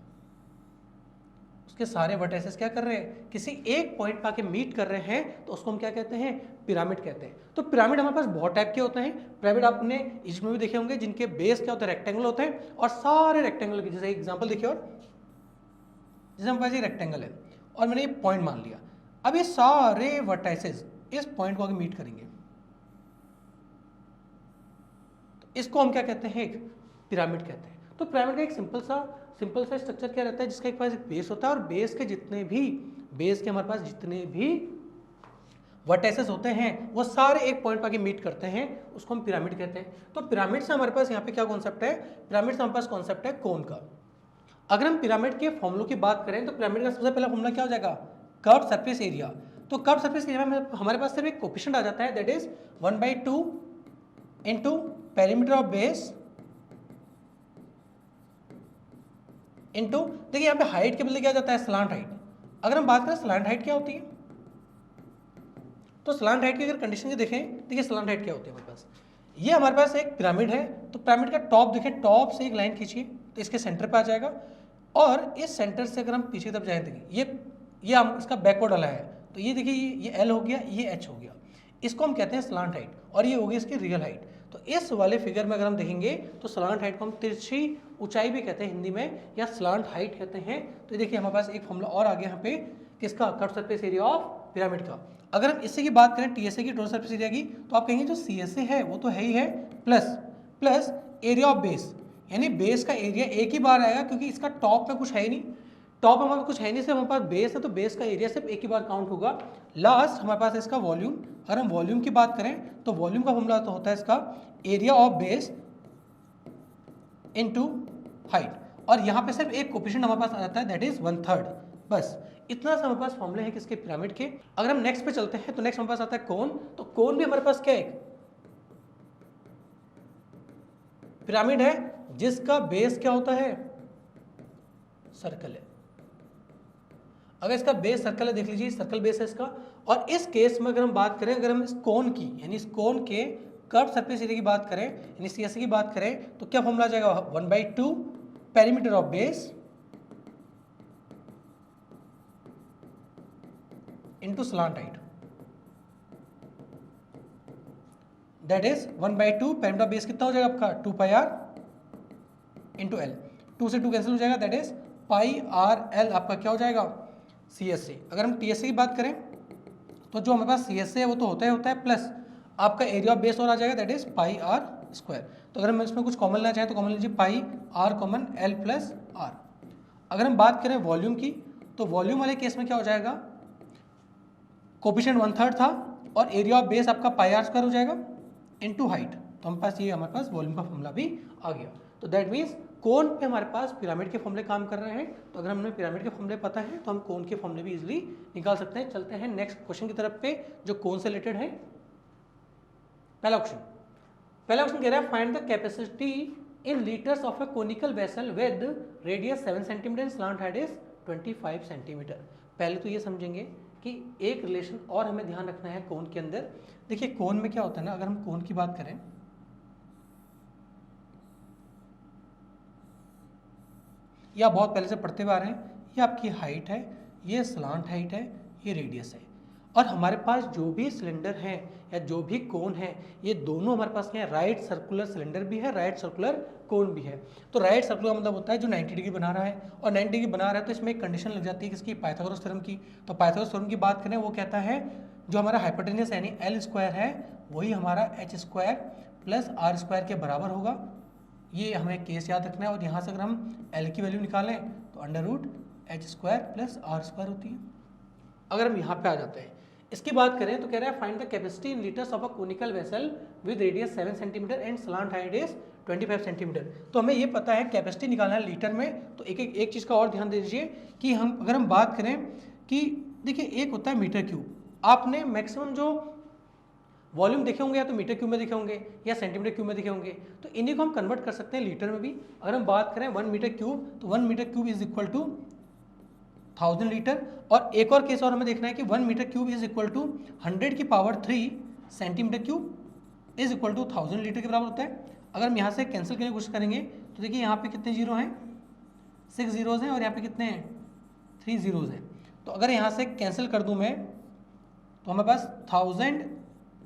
उसके सारे वर्टाइसेस क्या कर रहे हैं, किसी एक पॉइंट पर आके मीट कर रहे हैं, तो उसको हम क्या कहते हैं पिरामिड कहते हैं। तो पिरामिड हमारे पास बहुत टाइप के होते हैं। पिरामिड आपने इजिप्ट में भी देखे होंगे जिनके बेस क्या होता है रेक्टेंगल होते हैं, और सारे रेक्टेंगल के जैसे एग्जाम्पल देखिए, और जैसे हमारे पास ये रेक्टेंगल है और मैंने ये पॉइंट मान लिया, अब ये सारे वर्टाइसेस इस पॉइंट को आगे मीट करेंगे, तो इसको हम क्या कहते हैं एक पिरामिड कहते हैं। तो पिरामिड का एक सिंपल सा स्ट्रक्चर क्या रहता है, जिसका एक पास एक बेस होता है, और बेस के हमारे पास जितने भी वर्टाइसेस होते हैं वो सारे एक पॉइंट पर आके मीट करते हैं, उसको हम पिरामिड कहते हैं। तो पिरामिड से हमारे पास यहाँ पे क्या कॉन्सेप्ट है, पिरामिड से हमारे पास कॉन्सेप्ट है कोन का। अगर हम पिरामिड के फॉर्मूलों की बात करें तो पिरामिड का सबसे पहला फॉर्मूला क्या हो जाएगा, कर्व सरफेस एरिया। तो कर्व सरफेस एरिया में हमारे पास सिर्फ एक कोफिशिएंट आ जाता है, that is 1/2 into perimeter of base into, देखिए यहाँ पे हाइट के बदले क्या जाता है स्लांट हाइट। अगर हम बात करें स्लांट हाइट क्या होती है, तो स्लांट हाइट की अगर कंडीशन के देखें, देखिए स्लांट हाइट क्या होती है हमारे पास, ये हमारे पास एक पिरामिड है, तो पिरामिड का टॉप देखें, टॉप से एक लाइन खींचिए तो इसके सेंटर पे आ जाएगा, और इस सेंटर से अगर हम पीछे की तरफ जाएं, देखिए ये हम इसका बैकवर्ड वाला है, तो ये देखिए ये एल हो गया, ये एच हो गया, इसको हम कहते हैं स्लांट हाइट, और ये होगी इसकी रियल हाइट। तो इस वाले फिगर में अगर हम देखेंगे तो स्लांट हाइट को हम तिरछी ऊंचाई भी कहते हैं हिंदी में, या स्लांट हाइट कहते हैं। तो देखिए हमारे पास एक फॉर्मूला और आ गया यहाँ पे किसका, curve surface area of pyramid का। अगर हम इससे की बात करें टीएसए की, टोटल सरफेस एरिया की, तो आप कहेंगे जो सीएसए है वो तो है ही है, प्लस एरिया ऑफ बेस, यानी बेस का एरिया एक ही बार आएगा क्योंकि इसका टॉप में कुछ है ही नहीं, टॉप हमारे पास कुछ है नहीं, सिर्फ हमारे पास बेस है, तो बेस का एरिया सिर्फ एक ही बार काउंट होगा। लास्ट हमारे पास है इसका वॉल्यूम। अगर हम वॉल्यूम की बात करें तो वॉल्यूम का फॉर्मूला तो होता है इसका area of base into height, और यहाँ पे सिर्फ एक कोफिशिएंट हमारे पास आ जाता है, दैट इज 1/3। बस इतना सा हमारे पास फॉर्मूले हैं किसके, पिरामिड के। अगर हम नेक्स्ट पे चलते हैं तो नेक्स्ट हमारे पास आता है कोन। तो कोन भी हमारे पास क्या है, पिरामिड है जिसका बेस क्या होता है, सर्कल है। अगर इसका बेस सर्कल है, देख लीजिए सर्कल बेस है इसका। और इस केस में अगर हम बात करें, अगर हम इस कोन की यानी इस कोन के कर्व सरफेस एरिया की बात करें, यानी सीएसए की बात करें, तो क्या फॉर्मूला आ जाएगा, 1/2 perimeter of base into slant height, that is 1/2 perimeter of base कितना हो जाएगा आपका, 2πr इंटू एल। 2 से 2 कैंसिल हो जाएगा, दैट इज πrl आपका क्या हो जाएगा, CSA। अगर हम TSA की बात करें तो जो हमारे पास CSA है वो तो होता है प्लस आपका एरिया ऑफ बेस और आ जाएगा, दैट इज πr²। तो अगर हम इसमें कुछ कॉमन लेना चाहें तो कॉमन लीजिए, πr common l plus r। अगर हम बात करें वॉल्यूम की तो वॉल्यूम वाले केस में क्या हो जाएगा, कोफिशिएंट 1/3 था और एरिया ऑफ बेस आपका πr² हो जाएगा इनटू हाइट। तो हमारे पास वॉल्यूम का फॉर्मूला भी आ गया। तो दैट मीन्स कोन पे हमारे पास पिरामिड के फॉर्मूले काम कर रहे हैं। तो अगर हमें पिरामिड के फॉर्मूले पता है तो हम कोन के फॉर्मूले भी इजीली निकाल सकते हैं। चलते हैं नेक्स्ट क्वेश्चन की तरफ पे जो कोन से रिलेटेड है। पहला क्वेश्चन कह रहा है find the capacity in litres of a conical vessel with radius 7 centimetre and slant height is 25 centimetre. पहले तो ये समझेंगे कि एक रिलेशन और हमें ध्यान रखना है कोन के अंदर। देखिए कोन में क्या होता है ना, अगर हम कोन की बात करें, या बहुत पहले से पढ़ते हुए आ रहे हैं, ये आपकी हाइट है, ये स्लांट हाइट है, ये रेडियस है। और हमारे पास जो भी सिलेंडर है या जो भी कोन है, ये दोनों हमारे पास क्या है, राइट सर्कुलर सिलेंडर भी है, राइट सर्कुलर कोन भी है। तो राइट सर्कुलर का मतलब होता है जो 90 डिग्री बना रहा है, और 90 डिग्री बना रहा है तो इसमें एक कंडीशन लग जाती है किसकी, पाइथागोरस थ्योरम की। तो पाइथागोरस थ्योरम की बात करें, वो कहता है जो हमारा हाइपोटेन्यूस यानी L² है वही हमारा H² प्लस R² के बराबर होगा। ये हमें केस याद रखना है। और यहाँ से अगर हम L की वैल्यू निकालें तो √H² प्लस R² होती है। अगर हम यहाँ पे आ जाते हैं, इसकी बात करें तो कह रहा है find the capacity in litres of a conical vessel with radius 7 centimetre and slant height is 25 centimetre. तो हमें ये पता है कैपेसिटी निकालना है लीटर में। तो एक चीज़ का और ध्यान दे दीजिए कि अगर हम बात करें कि देखिए एक होता है मीटर क्यूब, आपने मैक्सिमम जो वॉल्यूम देखे होंगे या तो मीटर क्यूब में देखे होंगे या सेंटीमीटर क्यूब में देखे होंगे, तो इन्हीं को हम कन्वर्ट कर सकते हैं लीटर में भी। अगर हम बात करें 1 मीटर क्यूब, तो 1 metre cube is equal to 1000 litre. और एक और केस और हमें देखना है कि 1 metre cube is equal to 100³ centimetre cube is equal to 1000 litre के बराबर होता है। अगर हम यहाँ से कैंसिल करने की कोशिश करेंगे तो देखिए यहाँ पे कितने जीरो हैं, 6 जीरोज़ हैं, और यहाँ पे कितने हैं, 3 जीरोज़ हैं। तो अगर यहाँ से कैंसिल कर दूँ मैं तो हमारे पास 1000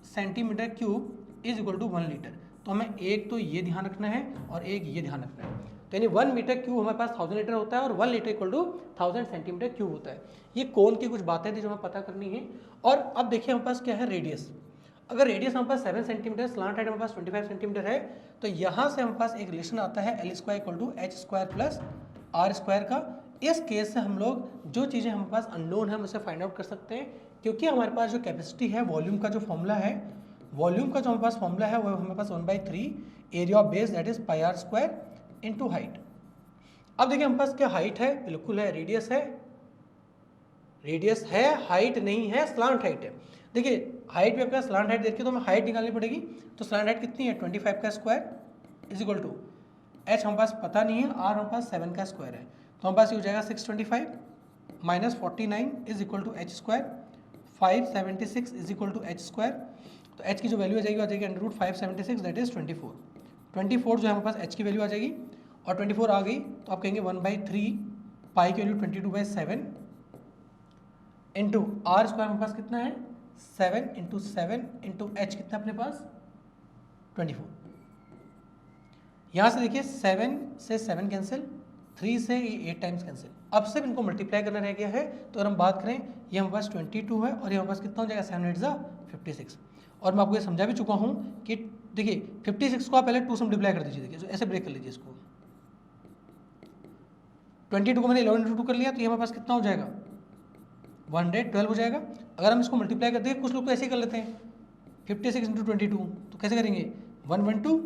centimetre cube is equal to 1 litre. तो हमें एक तो ये ध्यान रखना है और एक ये ध्यान रखना है। तो यानी 1 मीटर क्यूब हमारे पास 1000 लीटर होता है और 1 litre equal to 1000 centimetre cube होता है। ये कोन की कुछ बातें थी जो हमें पता करनी है। और अब देखिए हमारे पास क्या है, रेडियस। अगर रेडियस हमारे पास 7 सेंटीमीटर, स्लांट हाइट हमारे पास 25 सेंटीमीटर है, तो यहाँ से हमारे पास एक रिलेशन आता है L² equal to H² plus R² का। इस केस से हम लोग जो चीज़ें हमारे पास अननोन है हम उसे फाइंड आउट कर सकते हैं, क्योंकि हमारे पास जो कैपेसिटी है, वॉल्यूम का जो फॉर्मूला है, वॉल्यूम का जो हमारे पास फॉर्मूला है वो हमारे पास 1/3 area of base that is πr² into height. अब देखिए हमारे पास क्या हाइट है, बिल्कुल है, रेडियस है, हाइट नहीं है, स्लांट हाइट है। देखिए हाइट पे आपका स्लांट हाइट देखिए तो हमें हाइट निकालनी पड़ेगी। तो स्लांट हाइट कितनी है, 25 का square is equal to h हमारे पास पता नहीं है, r हमारे पास 7 का स्क्वायर है। तो हमारे पास ये हो जाएगा 625 minus 49 is equal to H², 576 is equal to H²। तो h की जो वैल्यू आ जाएगी √576 दैट इज 24 जो है हमारे पास h की वैल्यू आ जाएगी। और 24 आ गई तो आप कहेंगे 1/3 पाई की वैल्यू 22/7 इंटू R² हमारे पास कितना है, 7 इंटू 7 इंटू h कितना अपने पास 24। यहाँ से देखिए 7 से 7 कैंसिल, 3 से 8 टाइम्स कैंसिल। अब सिर्फ इनको मल्टीप्लाई करना रह गया है। तो अगर हम बात करें, ये हमारे पास 22 है और ये हमारे पास कितना हो जाएगा, 7 8 56। और मैं आपको ये समझा भी चुका हूँ कि देखिए 56 को आप पहले 2 से मल्टीप्लाई कर दीजिए। देखिए ऐसे ब्रेक कर लीजिए इसको, 22 को मैंने 11 इंटू 2 कर लिया, तो ये हमारे पास कितना हो जाएगा 112 हो जाएगा। अगर हम इसको मल्टीप्लाई कर देंगे, कुछ लोग तो ऐसे ही कर लेते हैं 56 इंटू 22, तो कैसे करेंगे 112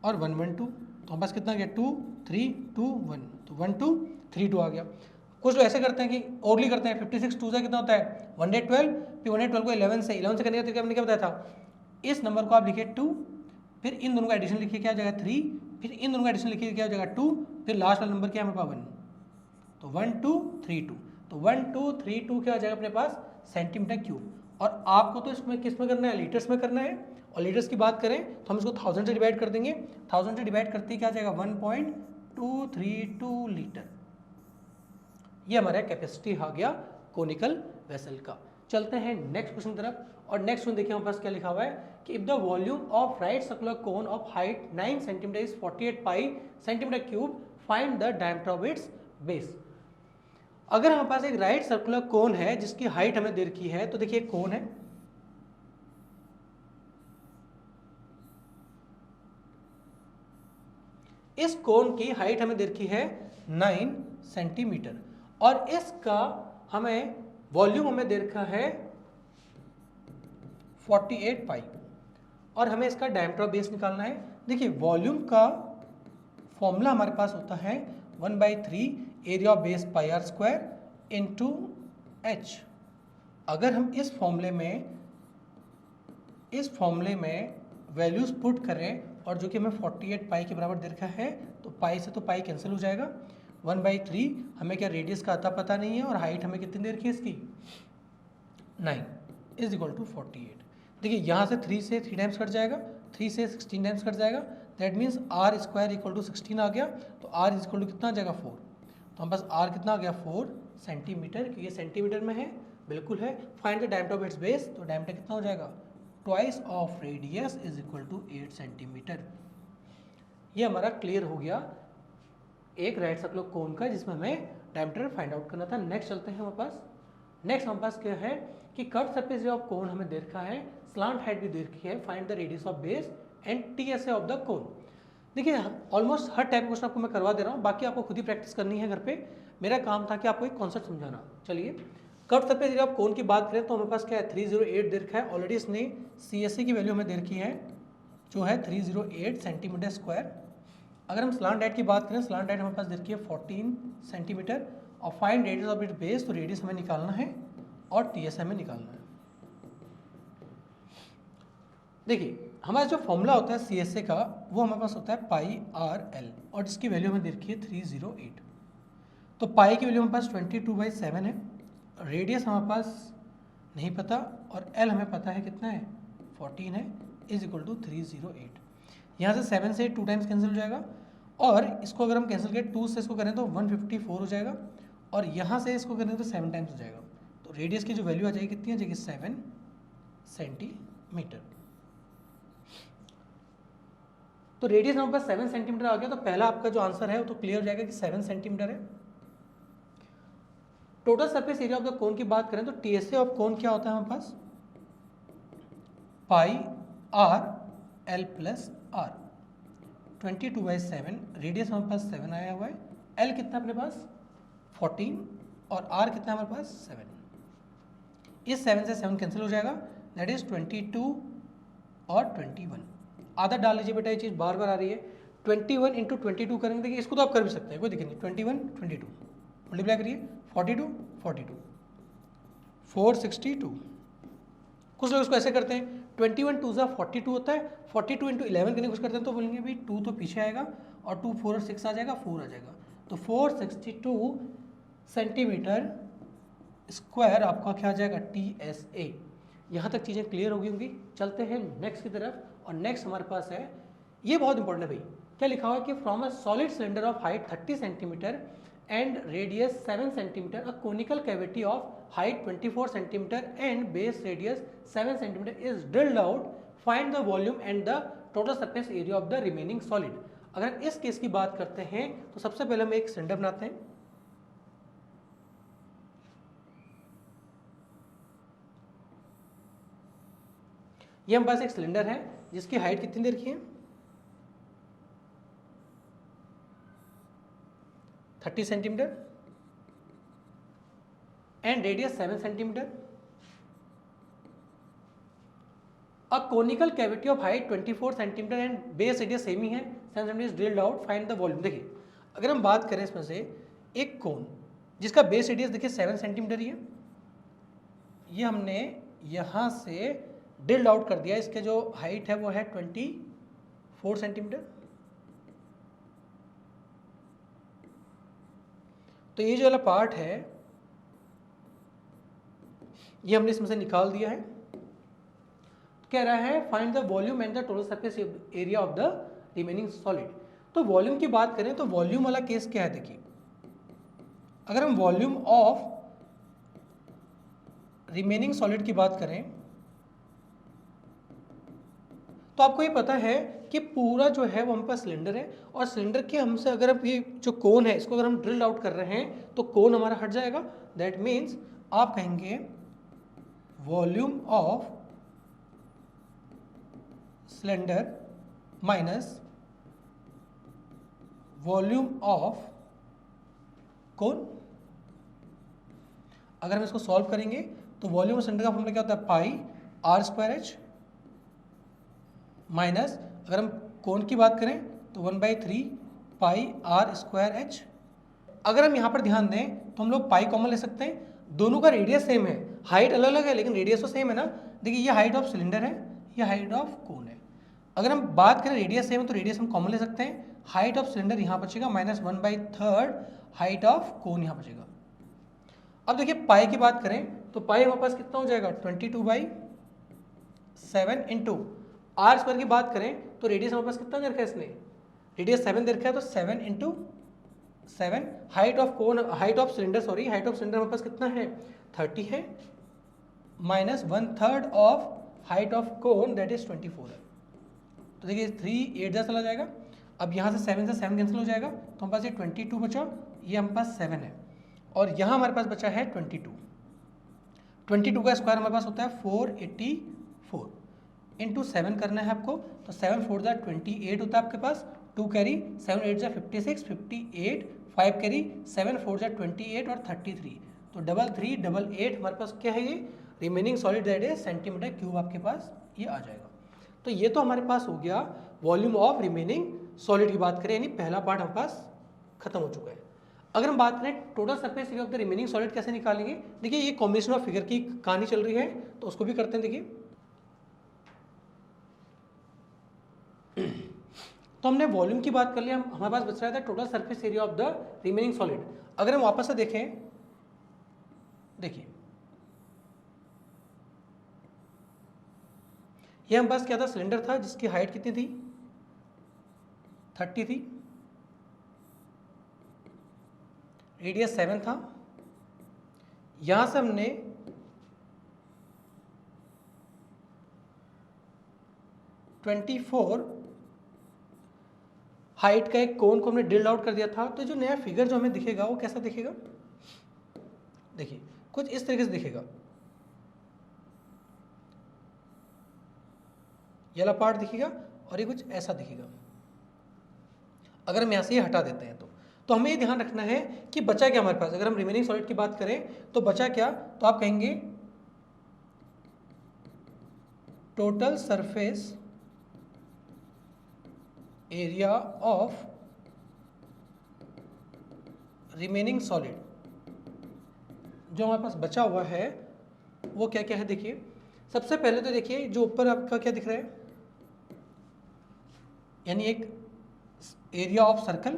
और 112, तो हमारे पास कितना आ गया 2 3 2 1, तो 1 2 3 2 आ गया। कुछ लोग ऐसे करते हैं कि ओरली करते हैं 56 2 से कितना होता है 112, फिर 112 को 11 से करने का तरीका हमने क्या बताया था, इस नंबर को आप लिखिए 2, फिर इन दोनों का एडिशन लिखिए क्या हो जाएगा 3, फिर इन दोनों का एडिशन लिखिए क्या हो जाएगा 2, फिर लास्ट वाला नंबर क्या है हमारे पास 1, तो 1 2 3 2, तो 1 2 3 2 क्या हो जाएगा अपने पास सेंटीमीटर क्यूब। और आपको तो इसमें किस में करना है, लीटर्स में करना है, और लीटर्स की बात करें तो हम इसको 1000 से डिवाइड कर देंगे, 1000 से डिवाइड करते ही क्या आ जाएगा 1.232 लीटर। ये हमारा कैपेसिटी आ गया कोनिकल वेसल का। चलते हैं नेक्स्ट क्वेश्चन की तरफ, और नेक्स्ट क्वेश्चन देखिए हमारे पास क्या लिखा हुआ है कि if the volume of right circular cone of height 9 centimetre is 48 pi centimetre cube, find the diameter of its base. अगर हमारे पास एक राइट सर्कुलर कोन है जिसकी हाइट हमें दे रखी है, तो देखिए कोन है, इस कोन की हाइट हमें दे रखी है 9 सेंटीमीटर, और इसका हमें वॉल्यूम हमें दे रखा है 48 पाई, और हमें इसका डायमीटर ऑफ बेस निकालना है। देखिए वॉल्यूम का फॉर्मूला हमारे पास होता है 1/3 area of base pi r square into h. अगर हम इस फॉर्मूले में वैल्यूज पुट करें, और जो कि हमें 48 पाई के बराबर दे रखा है, तो पाई से तो पाई कैंसिल हो जाएगा, 1/3 हमें क्या रेडियस का अता पता नहीं है, और हाइट हमें कितनी दे रखी है इसकी 9 इज इक्वल टू 48। देखिए यहाँ से 3 से 3 टाइम्स कट जाएगा, 3 से 16 टाइम्स कट जाएगा, that means r square equal to 16 आ गया, तो आर इज इक्वल टू कितना आ जाएगा 4, तो हम बस आर कितना आ गया 4 सेंटीमीटर, क्योंकि ये सेंटीमीटर में है, बिल्कुल है। Find the diameter of its base, तो डायमीटर कितना हो जाएगा twice of radius is equal to 8 centimetre. ये हमारा क्लियर हो गया एक राइट सर्कुलर कोन का, जिसमें हमें डायमीटर फाइंड आउट करना था। नेक्स्ट चलते हैं हमारे पास, नेक्स्ट हमारे पास क्या है कि कर्व सरफेस ऑफ कोन हमें दे रखा है, स्लांट हाइट भी दे रखी है, find the radius of base and TSA of the कोन। देखिए ऑलमोस्ट हर टाइप क्वेश्चन आपको मैं करवा दे रहा हूँ, बाकी आपको खुद ही प्रैक्टिस करनी है घर पे। मेरा काम था कि आपको एक कॉन्सेप्ट समझाना। चलिए curve surface area of cone की बात करें तो हमारे पास क्या है 308 दे रखा है, ऑलरेडी इसने सीएससी की वैल्यू हमें दे रखी है जो है 308 सेंटीमीटर स्क्वायर। अगर हम स्लांट हाइट की बात करें, स्लांट हाइट हमारे पास दे रखी है 14 सेंटीमीटर, और find radius of it base, तो रेडियस हमें निकालना है और टीएस हमें निकालना है। देखिए हमारा जो फॉर्मूला होता है सीएसए का, वो हमारे पास होता है पाई आर एल, और जिसकी वैल्यू हमें दे रखी है 308। तो पाई की वैल्यू हमारे पास 22/7 है, रेडियस हमारे पास नहीं पता, और एल हमें पता है कितना है 14 है, इज इक्वल टू 308। यहाँ से 7 से 2 टाइम्स कैंसिल हो जाएगा, और इसको अगर हम कैंसिल करें 2 से इसको करें तो 154 हो जाएगा, और यहाँ से इसको करें तो 7 टाइम्स हो जाएगा, तो रेडियस की जो वैल्यू आ जाएगी कितनी आ जाएगी 7 सेंटीमीटर। तो रेडियस हमारे पास 7 सेंटीमीटर आ गया, तो पहला आपका जो आंसर है वो तो क्लियर हो जाएगा कि 7 सेंटीमीटर है। Total surface area of the कोन की बात करें तो टीएसए ऑफ कोन क्या होता है हमारे पास pi r l plus r, 22/7, radius हमारे पास 7 आया हुआ है, एल कितना अपने पास 14, और आर कितना हमारे पास 7। इस 7 से 7 कैंसिल हो जाएगा, दैट इज 22 और 21। आधा डाल लीजिए बेटा, ये चीज़ बार बार आ रही है। 21 इंटू 22 करेंगे, देखिए इसको तो आप कर भी सकते हैं, कोई दिक्कत नहीं। 21 22 मल्टीप्लाई करिए, 42 42 462। कुछ लोग इसको ऐसे करते हैं 21 2 ज़ा 42 होता है, 42 इंटू 11 करने की कोशिश करते हैं तो बोलेंगे भाई 2 तो पीछे आएगा, और 2 4 और 6 आ जाएगा, 4 आ जाएगा, तो 462 सेंटीमीटर स्क्वायर आपका क्या आ जाएगा टीएसए। यहाँ तक चीज़ें क्लियर होगी होंगी। चलते हैं नेक्स्ट की तरफ, और नेक्स्ट हमारे पास है, ये बहुत इंपॉर्टेंट है भाई, क्या लिखा हुआ है कि from a solid cylinder of height 30 centimetre and radius 7 centimetre, a conical cavity of height 24 centimetre and base radius 7 centimetre is drilled out, find the volume and the total surface area of the remaining solid. अगर इस केस की बात करते हैं तो सबसे पहले हम एक सिलेंडर बनाते हैं, ये हमारे पास एक सिलेंडर है जिसकी हाइट कितनी दे रखी है 30 centimetre and radius 7 centimetre. A conical cavity of height 24 centimetre and base area same ही है, 7 centimetre drilled out, find the volume. देखिए अगर हम बात करें इसमें से एक कोन जिसका बेस एरिया देखिए 7 सेंटीमीटर ही है, ये हमने यहाँ से ड्रिल्ड आउट कर दिया, इसके जो हाइट है वो है 24 सेंटीमीटर। तो ये जो वाला पार्ट है ये हमने इसमें से निकाल दिया है। कह रहा है find the volume and the total surface area of the remaining solid. तो वॉल्यूम की बात करें तो वॉल्यूम वाला केस क्या है, देखिए अगर हम वॉल्यूम ऑफ रिमेनिंग सॉलिड की बात करें तो आपको ये पता है कि पूरा जो है वो हमारे पास सिलेंडर है, और सिलेंडर के हमसे अगर अब ये जो कोन है इसको अगर हम ड्रिल आउट कर रहे हैं तो कोन हमारा हट जाएगा। दैट मीन्स आप कहेंगे volume of cylinder minus volume of cone. अगर हम इसको सॉल्व करेंगे तो वॉल्यूम ऑफ सिलेंडर का फॉर्मूला क्या होता है, pi r square H, minus अगर हम कोन की बात करें तो 1/3 पाई आर स्क्वायर एच। अगर हम यहाँ पर ध्यान दें तो हम लोग पाई कॉमन ले सकते हैं, दोनों का रेडियस सेम है, हाइट अलग अलग है लेकिन रेडियस तो सेम है ना। देखिए ये हाइट ऑफ सिलेंडर है, ये हाइट ऑफ कोन है। अगर हम बात करें रेडियस सेम है तो रेडियस हम कॉमन ले सकते हैं, हाइट ऑफ सिलेंडर यहाँ बचेगा माइनस 1/3 हाइट ऑफ कोन यहाँ बचेगा। अब देखिए पाई की बात करें तो पाई हमारे पास कितना हो जाएगा 22/7 इंटू आर स्क्वायर की बात करें तो रेडियस हमारे पास कितना दे रखा है, इसने रेडियस 7 दे रखा है तो 7 into 7। Height of cone, height of cylinder sorry, height of cylinder हमारे पास कितना है 30 है, minus 1/3 of height of cone that is 24 है। तो देखिए 3 8 जा चला जाएगा। अब यहाँ से 7 कैंसिल हो जाएगा तो हमारे पास ये 22 बचा, ये हमारे पास 7 है, और यहाँ हमारे पास बचा है 22 का स्क्वायर हमारे पास होता है 484 इंटू 7 करना है आपको, तो 7 4 जा 28 होता है आपके पास, 2 कैरी 7 8 जा 56 58 5 कैरी 7 4 जा 28 और 33, तो 3388 हमारे पास क्या है, ये remaining solid that is centimetre cube आपके पास ये आ जाएगा। तो ये तो हमारे पास हो गया वॉल्यूम ऑफ रिमेनिंग सॉलिड की बात करें, यानी पहला पार्ट हमारे पास खत्म हो चुका है। अगर हम बात करें total surface area of the remaining solid कैसे निकालेंगे, देखिए ये कॉम्बिनेशन ऑफ फिगर की कहानी चल रही है तो उसको भी करते हैं। देखिए तो हमने वॉल्यूम की बात कर लिया, हमारे पास बच रहा था total surface area of the remaining solid. अगर हम वापस से देखें, देखिए ये हमारे पास क्या था, सिलेंडर था जिसकी हाइट कितनी थी 30 थी, रेडियस 7 था, यहां से हमने (24) हाइट का एक कोन को हमने ड्रिल आउट कर दिया था। तो जो नया फिगर जो हमें दिखेगा वो कैसा दिखेगा, देखिए कुछ इस तरीके से दिखेगा, ये वाला पार्ट दिखेगा और ये कुछ ऐसा दिखेगा। अगर हम यहाँ से ये हटा देते हैं तो हमें ये ध्यान रखना है कि बचा क्या हमारे पास। अगर हम रिमेनिंग सॉलिड की बात करें तो बचा क्या, तो आप कहेंगे total surface area of remaining solid. जो हमारे पास बचा हुआ है वो क्या क्या है, देखिए सबसे पहले तो देखिए जो ऊपर आपका क्या दिख रहा है, यानी एक एरिया ऑफ सर्कल,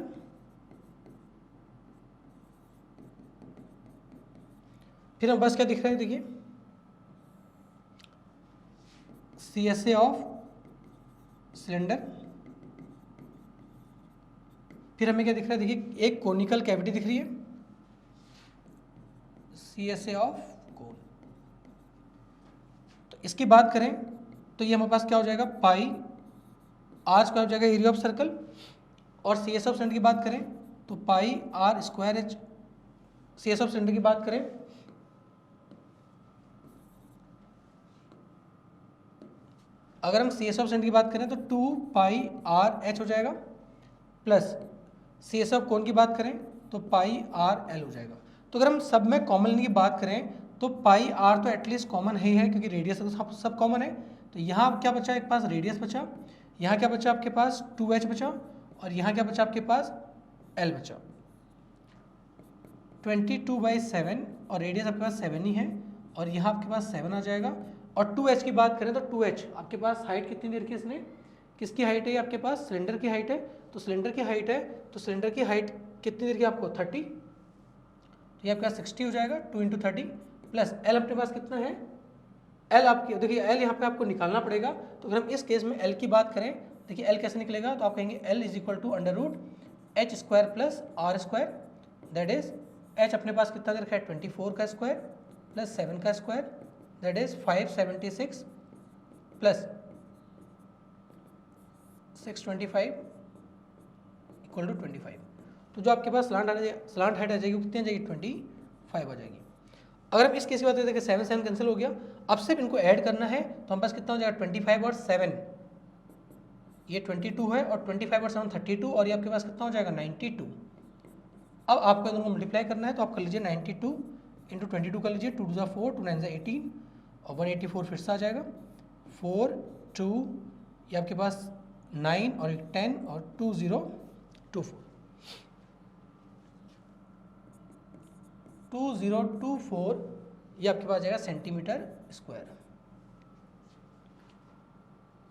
फिर हम बस क्या दिख रहा है, देखिए CSA ऑफ सिलेंडर, फिर हमें क्या दिख रहा है, देखिए एक कोनिकल कैविटी दिख रही है CSA ऑफ कोन। तो इसकी बात करें तो ये हमारे पास क्या हो जाएगा, पाई आर स्क्वायर हो जाएगा एरिया ऑफ सर्कल, और CSA ऑफ सिलेंडर की बात करें तो pi r square h. CSA of cylinder की बात करें अगर हम CSA ऑफ सिलेंडर की बात करें तो 2 पाई आर एच हो जाएगा, प्लस CSA ऑफ कोन की बात करें तो पाई आर एल हो जाएगा। तो अगर हम सब में कॉमन लेने की बात करें तो पाई आर तो एटलीस्ट कॉमन है ही है, क्योंकि रेडियस तो सब कॉमन है। तो यहाँ क्या बचा एक पास रेडियस बचा, यहाँ क्या बचा आपके पास 2h बचा, और यहाँ क्या बचा आपके पास l बचा। 22/7 और रेडियस आपके पास 7 ही है, और यहाँ आपके पास 7 आ जाएगा। और 2h की बात करें तो 2h आपके पास हाइट कितनी दे रखी है इसने, किसकी हाइट है आपके पास, सिलेंडर की हाइट है। तो सिलेंडर की हाइट है, तो सिलेंडर की हाइट कितनी दे रखी है आपको 30, तो ये आपके पास 60 हो जाएगा 2 × 30 प्लस l अपने पास कितना है, l आपकी देखिए l यहाँ पे आपको निकालना पड़ेगा। तो अगर हम इस केस में l की बात करें, देखिए l कैसे निकलेगा, तो आप कहेंगे l = √h² plus r², that is h अपने पास कितना दे रखा है 24 का स्क्वायर प्लस 7 का स्क्वायर, दैट इज 576 प्लस 625 = 25। तो जो आपके पास स्लांट हाइट आ जाएगी वो कितनी आ जाएगी 25 आ जाएगी। अगर हम इस केस की बात करें, देखिए 7 7 कैंसिल हो गया, अब सिर्फ इनको ऐड करना है, तो हमारे पास कितना हो जाएगा 25 और 7, ये 22 है, और 25 और 7 32, और ये आपके पास कितना हो जाएगा 92। अब आपको दोनों को मल्टीप्लाई करना है, तो आप कर लीजिए 92 × 22 कर लीजिए, 2 × 4 2 × 9 = 18 और 184 फिर से आ जाएगा, 4 2 ये आपके पास 9 और 10 और 2024 2024 ये आपके पास जाएगा सेंटीमीटर स्क्वायर।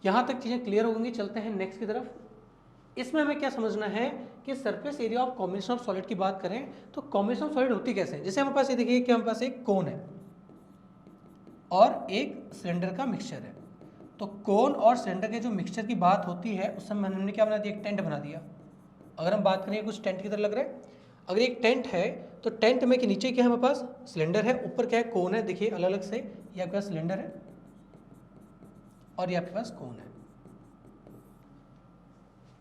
यहाँ तक चीज़ें क्लियर होंगी, चलते हैं नेक्स्ट की तरफ। इसमें हमें क्या समझना है कि surface area of combination of solid की बात करें तो कॉम्बिनेशन ऑफ सॉलिड होती कैसे है। जैसे हमारे पास ये देखिए कि हमारे पास एक कोन है और एक सिलेंडर का मिक्सचर है। तो कोन और सिलेंडर के जो मिक्सचर की बात होती है उस समय हमने क्या बना दिया, एक टेंट बना दिया। अगर हम बात करें कुछ टेंट की तरह लग रहा है, अगर एक टेंट है तो टेंट में कि नीचे क्या है हमारे पास सिलेंडर है, ऊपर क्या है कोन है। देखिए अलग अलग से, ये आपके पास सिलेंडर है और ये आपके पास कोन है।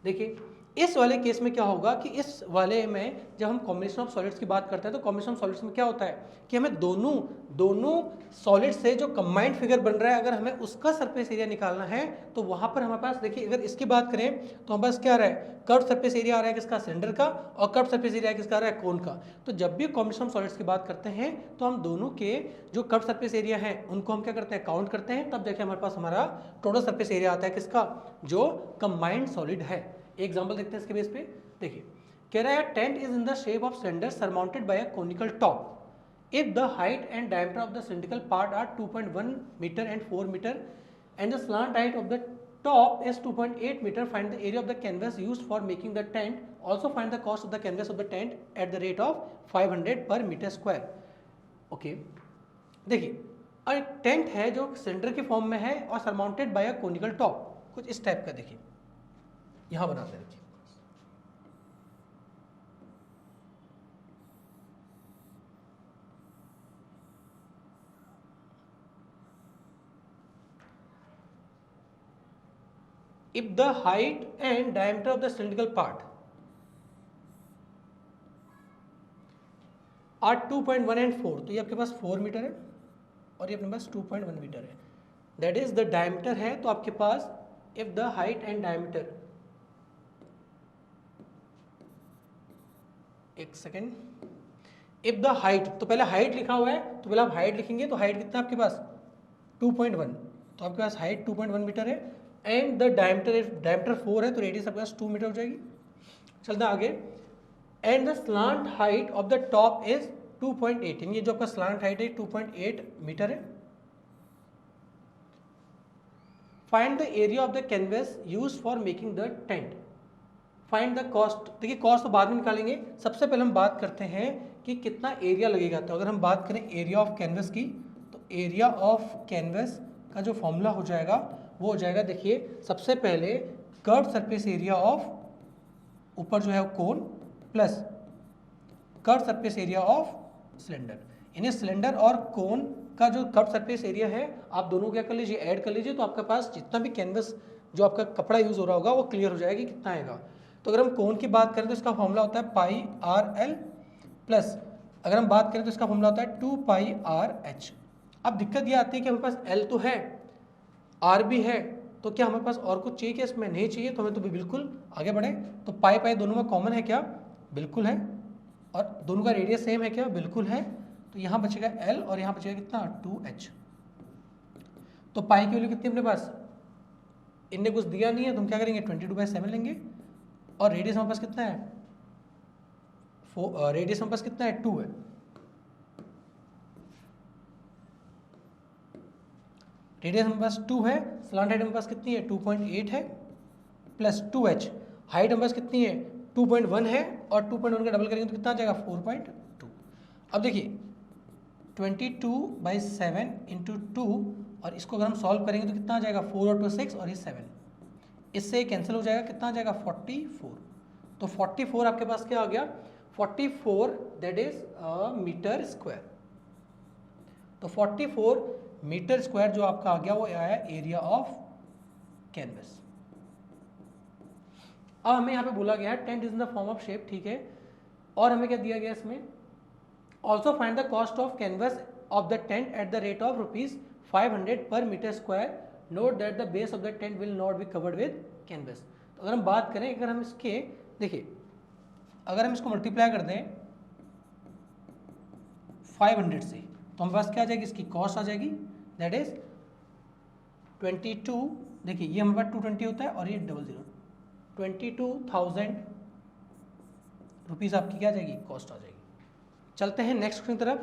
देखिए इस वाले केस में क्या होगा कि इस वाले में जब हम कॉम्बिनेशन ऑफ सॉलिड्स की बात करते हैं तो कॉम्बिनेशन ऑफ सॉलिड्स में क्या होता है कि हमें दोनों सॉलिड से जो कंबाइंड फिगर बन रहा है, अगर हमें उसका सरफेस एरिया निकालना है तो वहां पर हमारे पास देखिए, अगर इसकी बात करें तो हमारे पास क्या आ रहा है, कर्व सरफेस एरिया आ रहा है किसका, सिलेंडर का, और कर्व सरफेस एरिया किसका आ रहा है, कोन का। तो जब भी कॉम्बिनेशन ऑफ सॉलिड्स की बात करते हैं तो हम दोनों के जो कर्व सरफेस एरिया है उनको हम क्या करते हैं, काउंट करते हैं। तब देखिए हमारे पास हमारा टोटल सरफेस एरिया आता है किसका, जो कंबाइंड सॉलिड है। एग्जाम्पल देखते हैं इसके बेस पे। देखिए कह रहा है tent is in the shape of cylinder surmounted bye a conical top if the height and diameter of the cylindrical part are 2.1 meter and 4 meter and the slant height of the top is 2.8 meter, find the area of the canvas used for making the tent, also find the cost of the canvas of the tent at the rate of 500 per meter square। okay, देखिए एक टेंट है जो सिलेंडर के फॉर्म में है और surmounted bye a conical top, कुछ इस टाइप का। देखिए यहां बनाते हैं, if the height and diameter of the cylindrical part are 2.1 and 4, तो ये आपके पास 4 मीटर है और ये अपने पास 2.1 मीटर है, दैट इज द डायमीटर है। तो आपके पास if the height and diameter, एक सेकेंड, if the height, तो पहले हाइट लिखा हुआ है तो पहले आप हाइट लिखेंगे, तो हाइट कितना आपके पास 2.1, तो आपके पास हाइट 2.1 मीटर है एंड द डायमीटर 4 है तो रेडियस आपके पास 2 मीटर हो जाएगी। चलते आगे, and the slant height of the top is 2.8, ये जो आपका स्लांट हाइट है 2.8 मीटर है। Find the area of the canvas used for making the tent, find the cost. देखिए कॉस्ट तो बाद में निकालेंगे, सबसे पहले हम बात करते हैं कि कितना एरिया लगेगा। तो अगर हम बात करें एरिया ऑफ कैनवस की, तो एरिया ऑफ कैनवस का जो फॉर्मूला हो जाएगा वो हो जाएगा, देखिए सबसे पहले कर्व सरफेस एरिया ऑफ ऊपर जो है cone plus curve surface area of cylinder, यानी सिलेंडर और कोन का जो कर्व सरफेस एरिया है आप दोनों क्या कर लीजिए, ऐड कर लीजिए। तो आपके पास जितना भी कैनवस जो आपका कपड़ा यूज हो रहा होगा वो क्लियर हो जाएगा कि कितना आएगा। तो अगर हम कोन की बात करें तो इसका फॉर्मूला होता है पाई आर एल प्लस, अगर हम बात करें तो इसका फॉर्मूला होता है 2 पाई आर एच। अब दिक्कत ये आती है कि हमारे पास एल तो है, आर भी है, तो क्या हमारे पास और कुछ चाहिए क्या, इसमें नहीं चाहिए, तो हमें तो बिल्कुल आगे बढ़े। तो पाई पाई दोनों में कॉमन है क्या, बिल्कुल है। और दोनों का रेडियस सेम है क्या? बिल्कुल है। तो यहाँ बचेगा L और यहाँ बचेगा कितना? 2h। तो पाई की वैल्यू कितनी अपने पास? इनने कुछ दिया नहीं है तो हम क्या करेंगे? 22/7 लेंगे। और रेडियस हमारे पास कितना है? रेडियस हमारे पास कितना है? 2 है। रेडियस हमारे पास 2 है, स्लांट हाइट हमारे पास कितनी है? 2.8 है प्लस 2h। हाइट हमारे पास कितनी है? 2.1 है और 2.1 का डबल करेंगे तो कितना आ जाएगा? 4.2। अब देखिए 22/7 इंटू 2 और इसको अगर हम सॉल्व करेंगे तो कितना आ जाएगा? 4 और 2 6 और ये 7, इससे कैंसिल हो जाएगा। कितना आ जाएगा? 44। तो 44 आपके पास क्या आ गया? 44 दैट इज मीटर स्क्वायर। तो 44 मीटर स्क्वायर जो आपका आ गया वो आया एरिया ऑफ कैनवस। अब हमें यहाँ पे बोला गया है tent is in the form of shape, ठीक है। और हमें क्या दिया गया इसमें? Also find the cost of canvas of the tent at the rate of ₹500 per metre square. Note that the base of the tent will not be covered with canvas. तो अगर हम बात करें, अगर हम इसके देखिए, अगर हम इसको मल्टीप्लाई कर दें 500 से तो हमारे पास क्या आ जाएगी? इसकी कॉस्ट आ जाएगी दैट इज 22। देखिए ये हमारे पास 220 होता है और ये 00, 22,000 रुपीज़ आपकी क्या आ जाएगी? कॉस्ट आ जाएगी। चलते हैं नेक्स्ट क्वेश्चन की तरफ।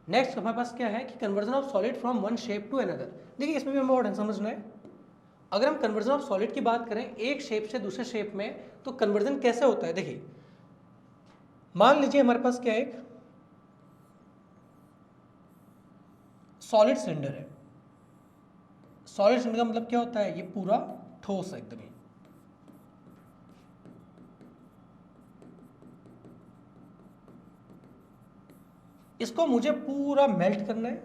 नेक्स्ट हमारे पास क्या है कि conversion of solid from one shape to another. देखिए इसमें भी हमें और समझना है। अगर हम कन्वर्जन ऑफ सॉलिड की बात करें एक शेप से दूसरे शेप में, तो कन्वर्जन कैसे होता है? देखिए मान लीजिए हमारे पास क्या है? एक सॉलिड सिलेंडर है। सॉलिड सिलेंडर का मतलब क्या होता है? ये पूरा ठोस है एकदम ही। इसको मुझे पूरा मेल्ट करना है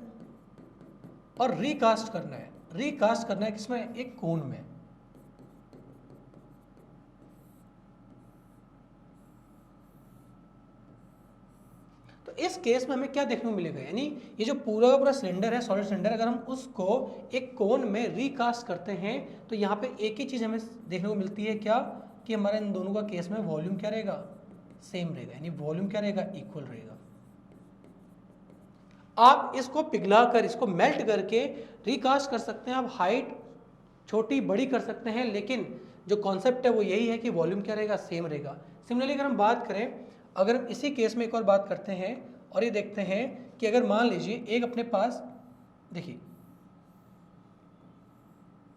और रिकास्ट करना है। रिकास्ट करना है किसमें? एक कोन में। तो इस केस में हमें क्या देखने को मिलेगा? यानी ये जो पूरा का पूरा सिलेंडर है, सॉलिड सिलेंडर, अगर हम उसको एक कोन में रिकास्ट करते हैं तो यहाँ पे एक ही चीज़ हमें देखने को मिलती है क्या? कि हमारे इन दोनों का केस में वॉल्यूम क्या रहेगा? सेम रहेगा। यानी वॉल्यूम क्या रहेगा? इक्वल रहेगा। आप इसको पिघला कर, इसको मेल्ट करके रिकास्ट कर सकते हैं। आप हाइट छोटी बड़ी कर सकते हैं, लेकिन जो कॉन्सेप्ट है वो यही है कि वॉल्यूम क्या रहेगा? सेम रहेगा। सिमिलरली अगर हम बात करें, अगर हम इसी केस में एक और बात करते हैं और ये देखते हैं कि अगर मान लीजिए एक अपने पास, देखिए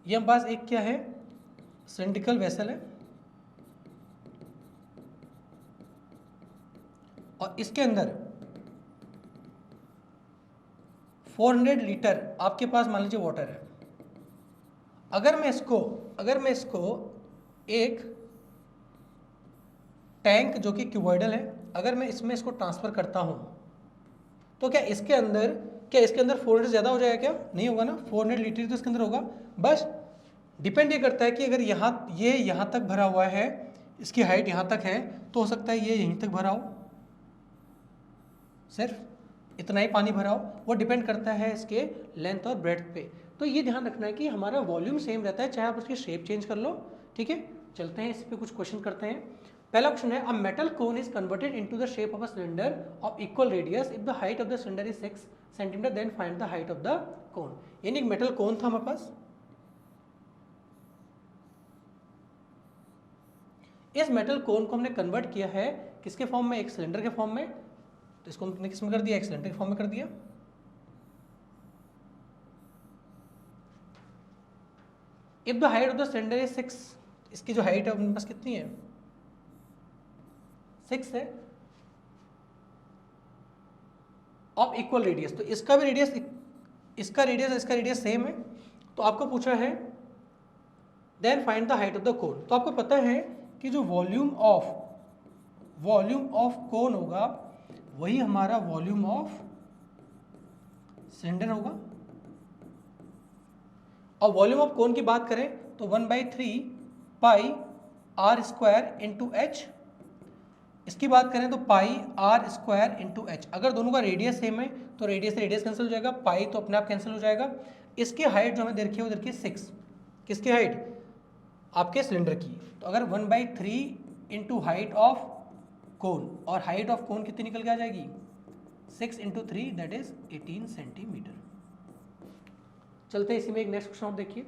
ये हमारे पास एक क्या है? सिलिंड्रिकल वेसल है और इसके अंदर 400 लीटर आपके पास मान लीजिए वाटर है। अगर मैं इसको एक टैंक जो कि क्यूबॉइडल है, अगर मैं इसमें इसको ट्रांसफर करता हूं तो क्या इसके अंदर 400 ज़्यादा हो जाएगा? क्या नहीं होगा ना, 400 लीटर तो इसके अंदर होगा। बस डिपेंड ये करता है कि अगर यहाँ तक भरा हुआ है, इसकी हाइट यहाँ तक है, तो हो सकता है ये यहीं तक भरा हो, सिर्फ इतना ही पानी भरा हो। वो डिपेंड करता है इसके लेंथ और ब्रेड्थ पे। तो ये ध्यान रखना है कि हमारा वॉल्यूम सेम रहता है, चाहे आप उसकी शेप चेंज कर लो, ठीक है। चलते हैं इस पे कुछ क्वेश्चन करते हैं। पहला क्वेश्चन है, a metal cone is converted into the shape of a cylinder of equal radius if the height of the cylinder is 6 centimetre, then find the height of the cone. यानी एक मेटल कोन था हमारे पास, इस मेटल कोन को हमने कन्वर्ट किया है किसके फॉर्म में? एक सिलेंडर के फॉर्म में। तो इसको हमने किस में कर दिया? एक सिलेंडर के फॉर्म में कर दिया। If the height of the cylinder is 6, इसकी जो हाइट है अपने पास कितनी है? 6 है, ऑफ इक्वल रेडियस। तो इसका भी रेडियस, इसका रेडियस सेम है। तो आपको पूछा है then find the height of the cone. तो आपको पता है कि जो वॉल्यूम ऑफ कोन होगा वही हमारा वॉल्यूम ऑफ सिलेंडर होगा। और वॉल्यूम ऑफ कोन की बात करें तो 1/3 पाई आर स्क्वायर इंटू एच। इसकी बात करें तो pi r square into h. अगर दोनों का रेडियस सेम है तो रेडियस से रेडियस कैंसिल हो जाएगा, पाई तो अपने आप कैंसिल हो जाएगा। इसकी हाइट जो हमें दे रखी है वो दे रखी है 6। किसकी हाइट? आपके सिलेंडर की। तो अगर 1/3 इंटू हाइट ऑफ कोन, और हाइट ऑफ कोन कितनी निकल के आ जाएगी 6 × 3 दैट इज 18 सेंटीमीटर। चलते हैं इसी में एक नेक्स्ट क्वेश्चन आप देखिए।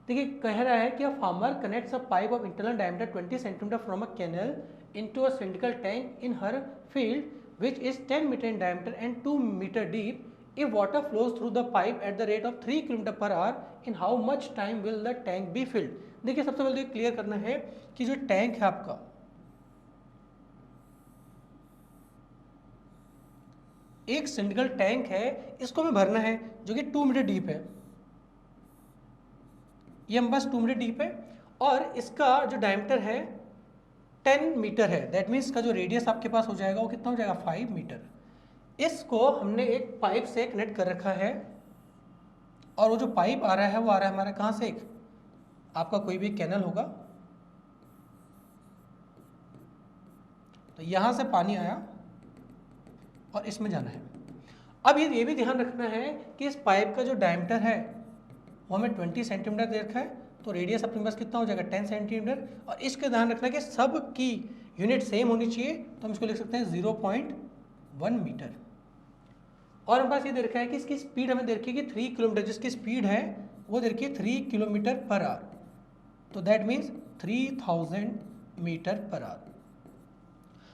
देखिए कह रहा है कि a farmer connects a pipe of internal diameter 20 centimetre from a canal into a cylindrical tank in her field which is 10 metre in diameter and 2 metre deep. If water flows through the pipe at the rate of 3 km/h, in how much time will the tank be filled? देखिए सबसे पहले क्लियर करना है कि जो टैंक है आपका, एक सिलिंड्रिकल टैंक है, इसको हमें भरना है जो कि 2 मीटर डीप है। ये हम बस 2 मीटर डीप है और इसका जो डायमीटर है 10 मीटर है। दैट मीन्स का जो रेडियस आपके पास हो जाएगा वो कितना हो जाएगा 5 मीटर। इसको हमने एक पाइप से कनेक्ट कर रखा है और वो जो पाइप आ रहा है वो आ रहा है हमारा कहाँ से, एक आपका कोई भी कैनल होगा, तो यहां से पानी आया और इसमें जाना है। अब ये भी ध्यान रखना है कि इस पाइप का जो डायमीटर है वो हमें 20 सेंटीमीटर दे रखा है, तो रेडियस अपने पास कितना हो जाएगा 10 सेंटीमीटर। और इसका ध्यान रखना है कि सब की यूनिट सेम होनी चाहिए, तो हम इसको लिख सकते हैं 0.1 मीटर। और हमारे पास ये दे रखा है कि इसकी स्पीड हमें दे रखी है कि 3 किलोमीटर, जिसकी स्पीड है वो दे रखी है 3 km/h, तो दैट मीन्स 3000 मीटर/h।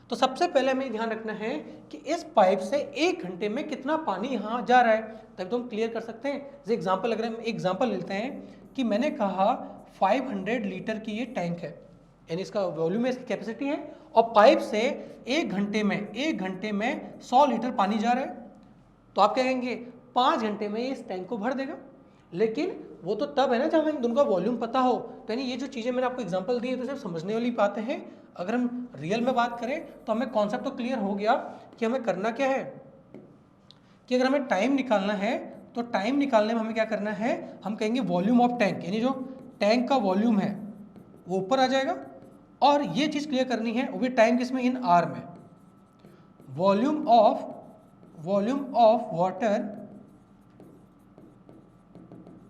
तो सबसे पहले हमें ध्यान रखना है कि इस पाइप से 1 घंटे में कितना पानी यहाँ जा रहा है, तब तो हम क्लियर कर सकते हैं। जैसे एग्जाम्पल, अगर हम एग्जाम्पल लेते हैं कि मैंने कहा 500 लीटर की ये टैंक है, यानी इसका वॉल्यूम है, इसकी कैपेसिटी है, और पाइप से 1 घंटे में 100 लीटर पानी जा रहा है, तो आप क्या कहेंगे 5 घंटे में ये इस टैंक को भर देगा। लेकिन वो तो तब है ना जब हमें दोनों का वॉल्यूम पता हो। तो यानी ये जो चीज़ें मैंने आपको एग्जांपल दी है तो सिर्फ समझने वाली बातें हैं। अगर हम रियल में बात करें तो हमें कॉन्सेप्ट तो क्लियर हो गया कि हमें करना क्या है, कि अगर हमें टाइम निकालना है तो टाइम निकालने में हमें क्या करना है, हम कहेंगे वॉल्यूम ऑफ टैंक, यानी जो टैंक का वॉल्यूम है वो ऊपर आ जाएगा। और ये चीज़ क्लियर करनी है वो भी टाइम किसमें, इन आर में। Volume of water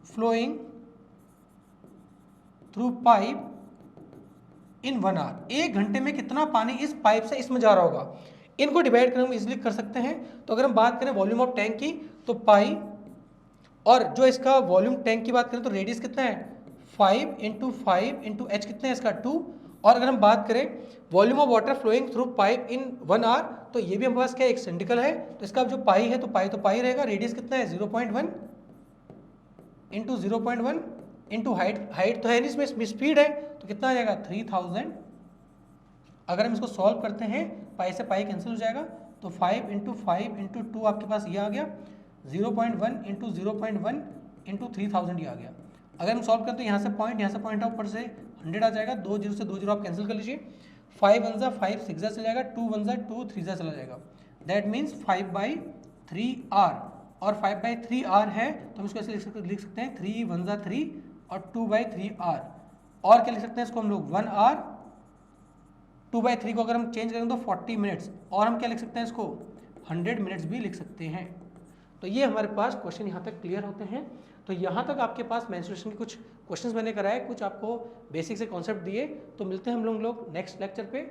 flowing through pipe in 1 hour, 1 घंटे में कितना पानी इस पाइप से इसमें जा रहा होगा। इनको डिवाइड करके हम इजिली कर सकते हैं। तो अगर हम बात करें वॉल्यूम ऑफ टैंक की तो पाई, और जो इसका वॉल्यूम टैंक की बात करें तो रेडियस कितना है 5 × 5 × h कितना है इसका 2। और अगर हम बात करें volume of water flowing through pipe in 1 hour, तो ये भी हमारे पास क्या एक सिलिंड्रिकल है, तो इसका जो पाई है तो पाई रहेगा, रेडियस कितना है 0.1 × 0.1 इंटू हाइट तो है नहीं, इसमें स्पीड है तो कितना आ जाएगा 3000। अगर हम इसको सॉल्व करते हैं पाई से पाई कैंसिल हो जाएगा, तो 5 × 5 × 2 आपके पास ये आ गया, 0.1 × 0.1 × 3000 ये आ गया। अगर हम सॉल्व करते हैं यहाँ से पॉइंट ऊपर से 100 आ जाएगा, 2 0 से 2 0 आप कैंसिल कर लीजिए, 5 1 ज़ा 5 6 ज़ा चला जाएगा, 2 1 ज़ा 2 3 ज़ा चला जाएगा, दैट मीन्स 5/3R। और 5/3R है तो हम इसको ऐसे लिख सकते हैं 3 1 ज़ा 3 और 2/3R। और क्या लिख सकते हैं इसको हम लोग 1R, 2/3 को अगर हम चेंज करें तो 40 मिनट्स, और हम क्या लिख सकते हैं इसको 100 मिनट्स भी लिख सकते हैं। तो ये हमारे पास क्वेश्चन यहाँ तक क्लियर होते हैं। तो यहाँ तक आपके पास मेंस्ट्रुएशन के कुछ क्वेश्चंस मैंने कराए, कुछ आपको बेसिक से कॉन्सेप्ट दिए। तो मिलते हैं हम लोग नेक्स्ट लेक्चर पे।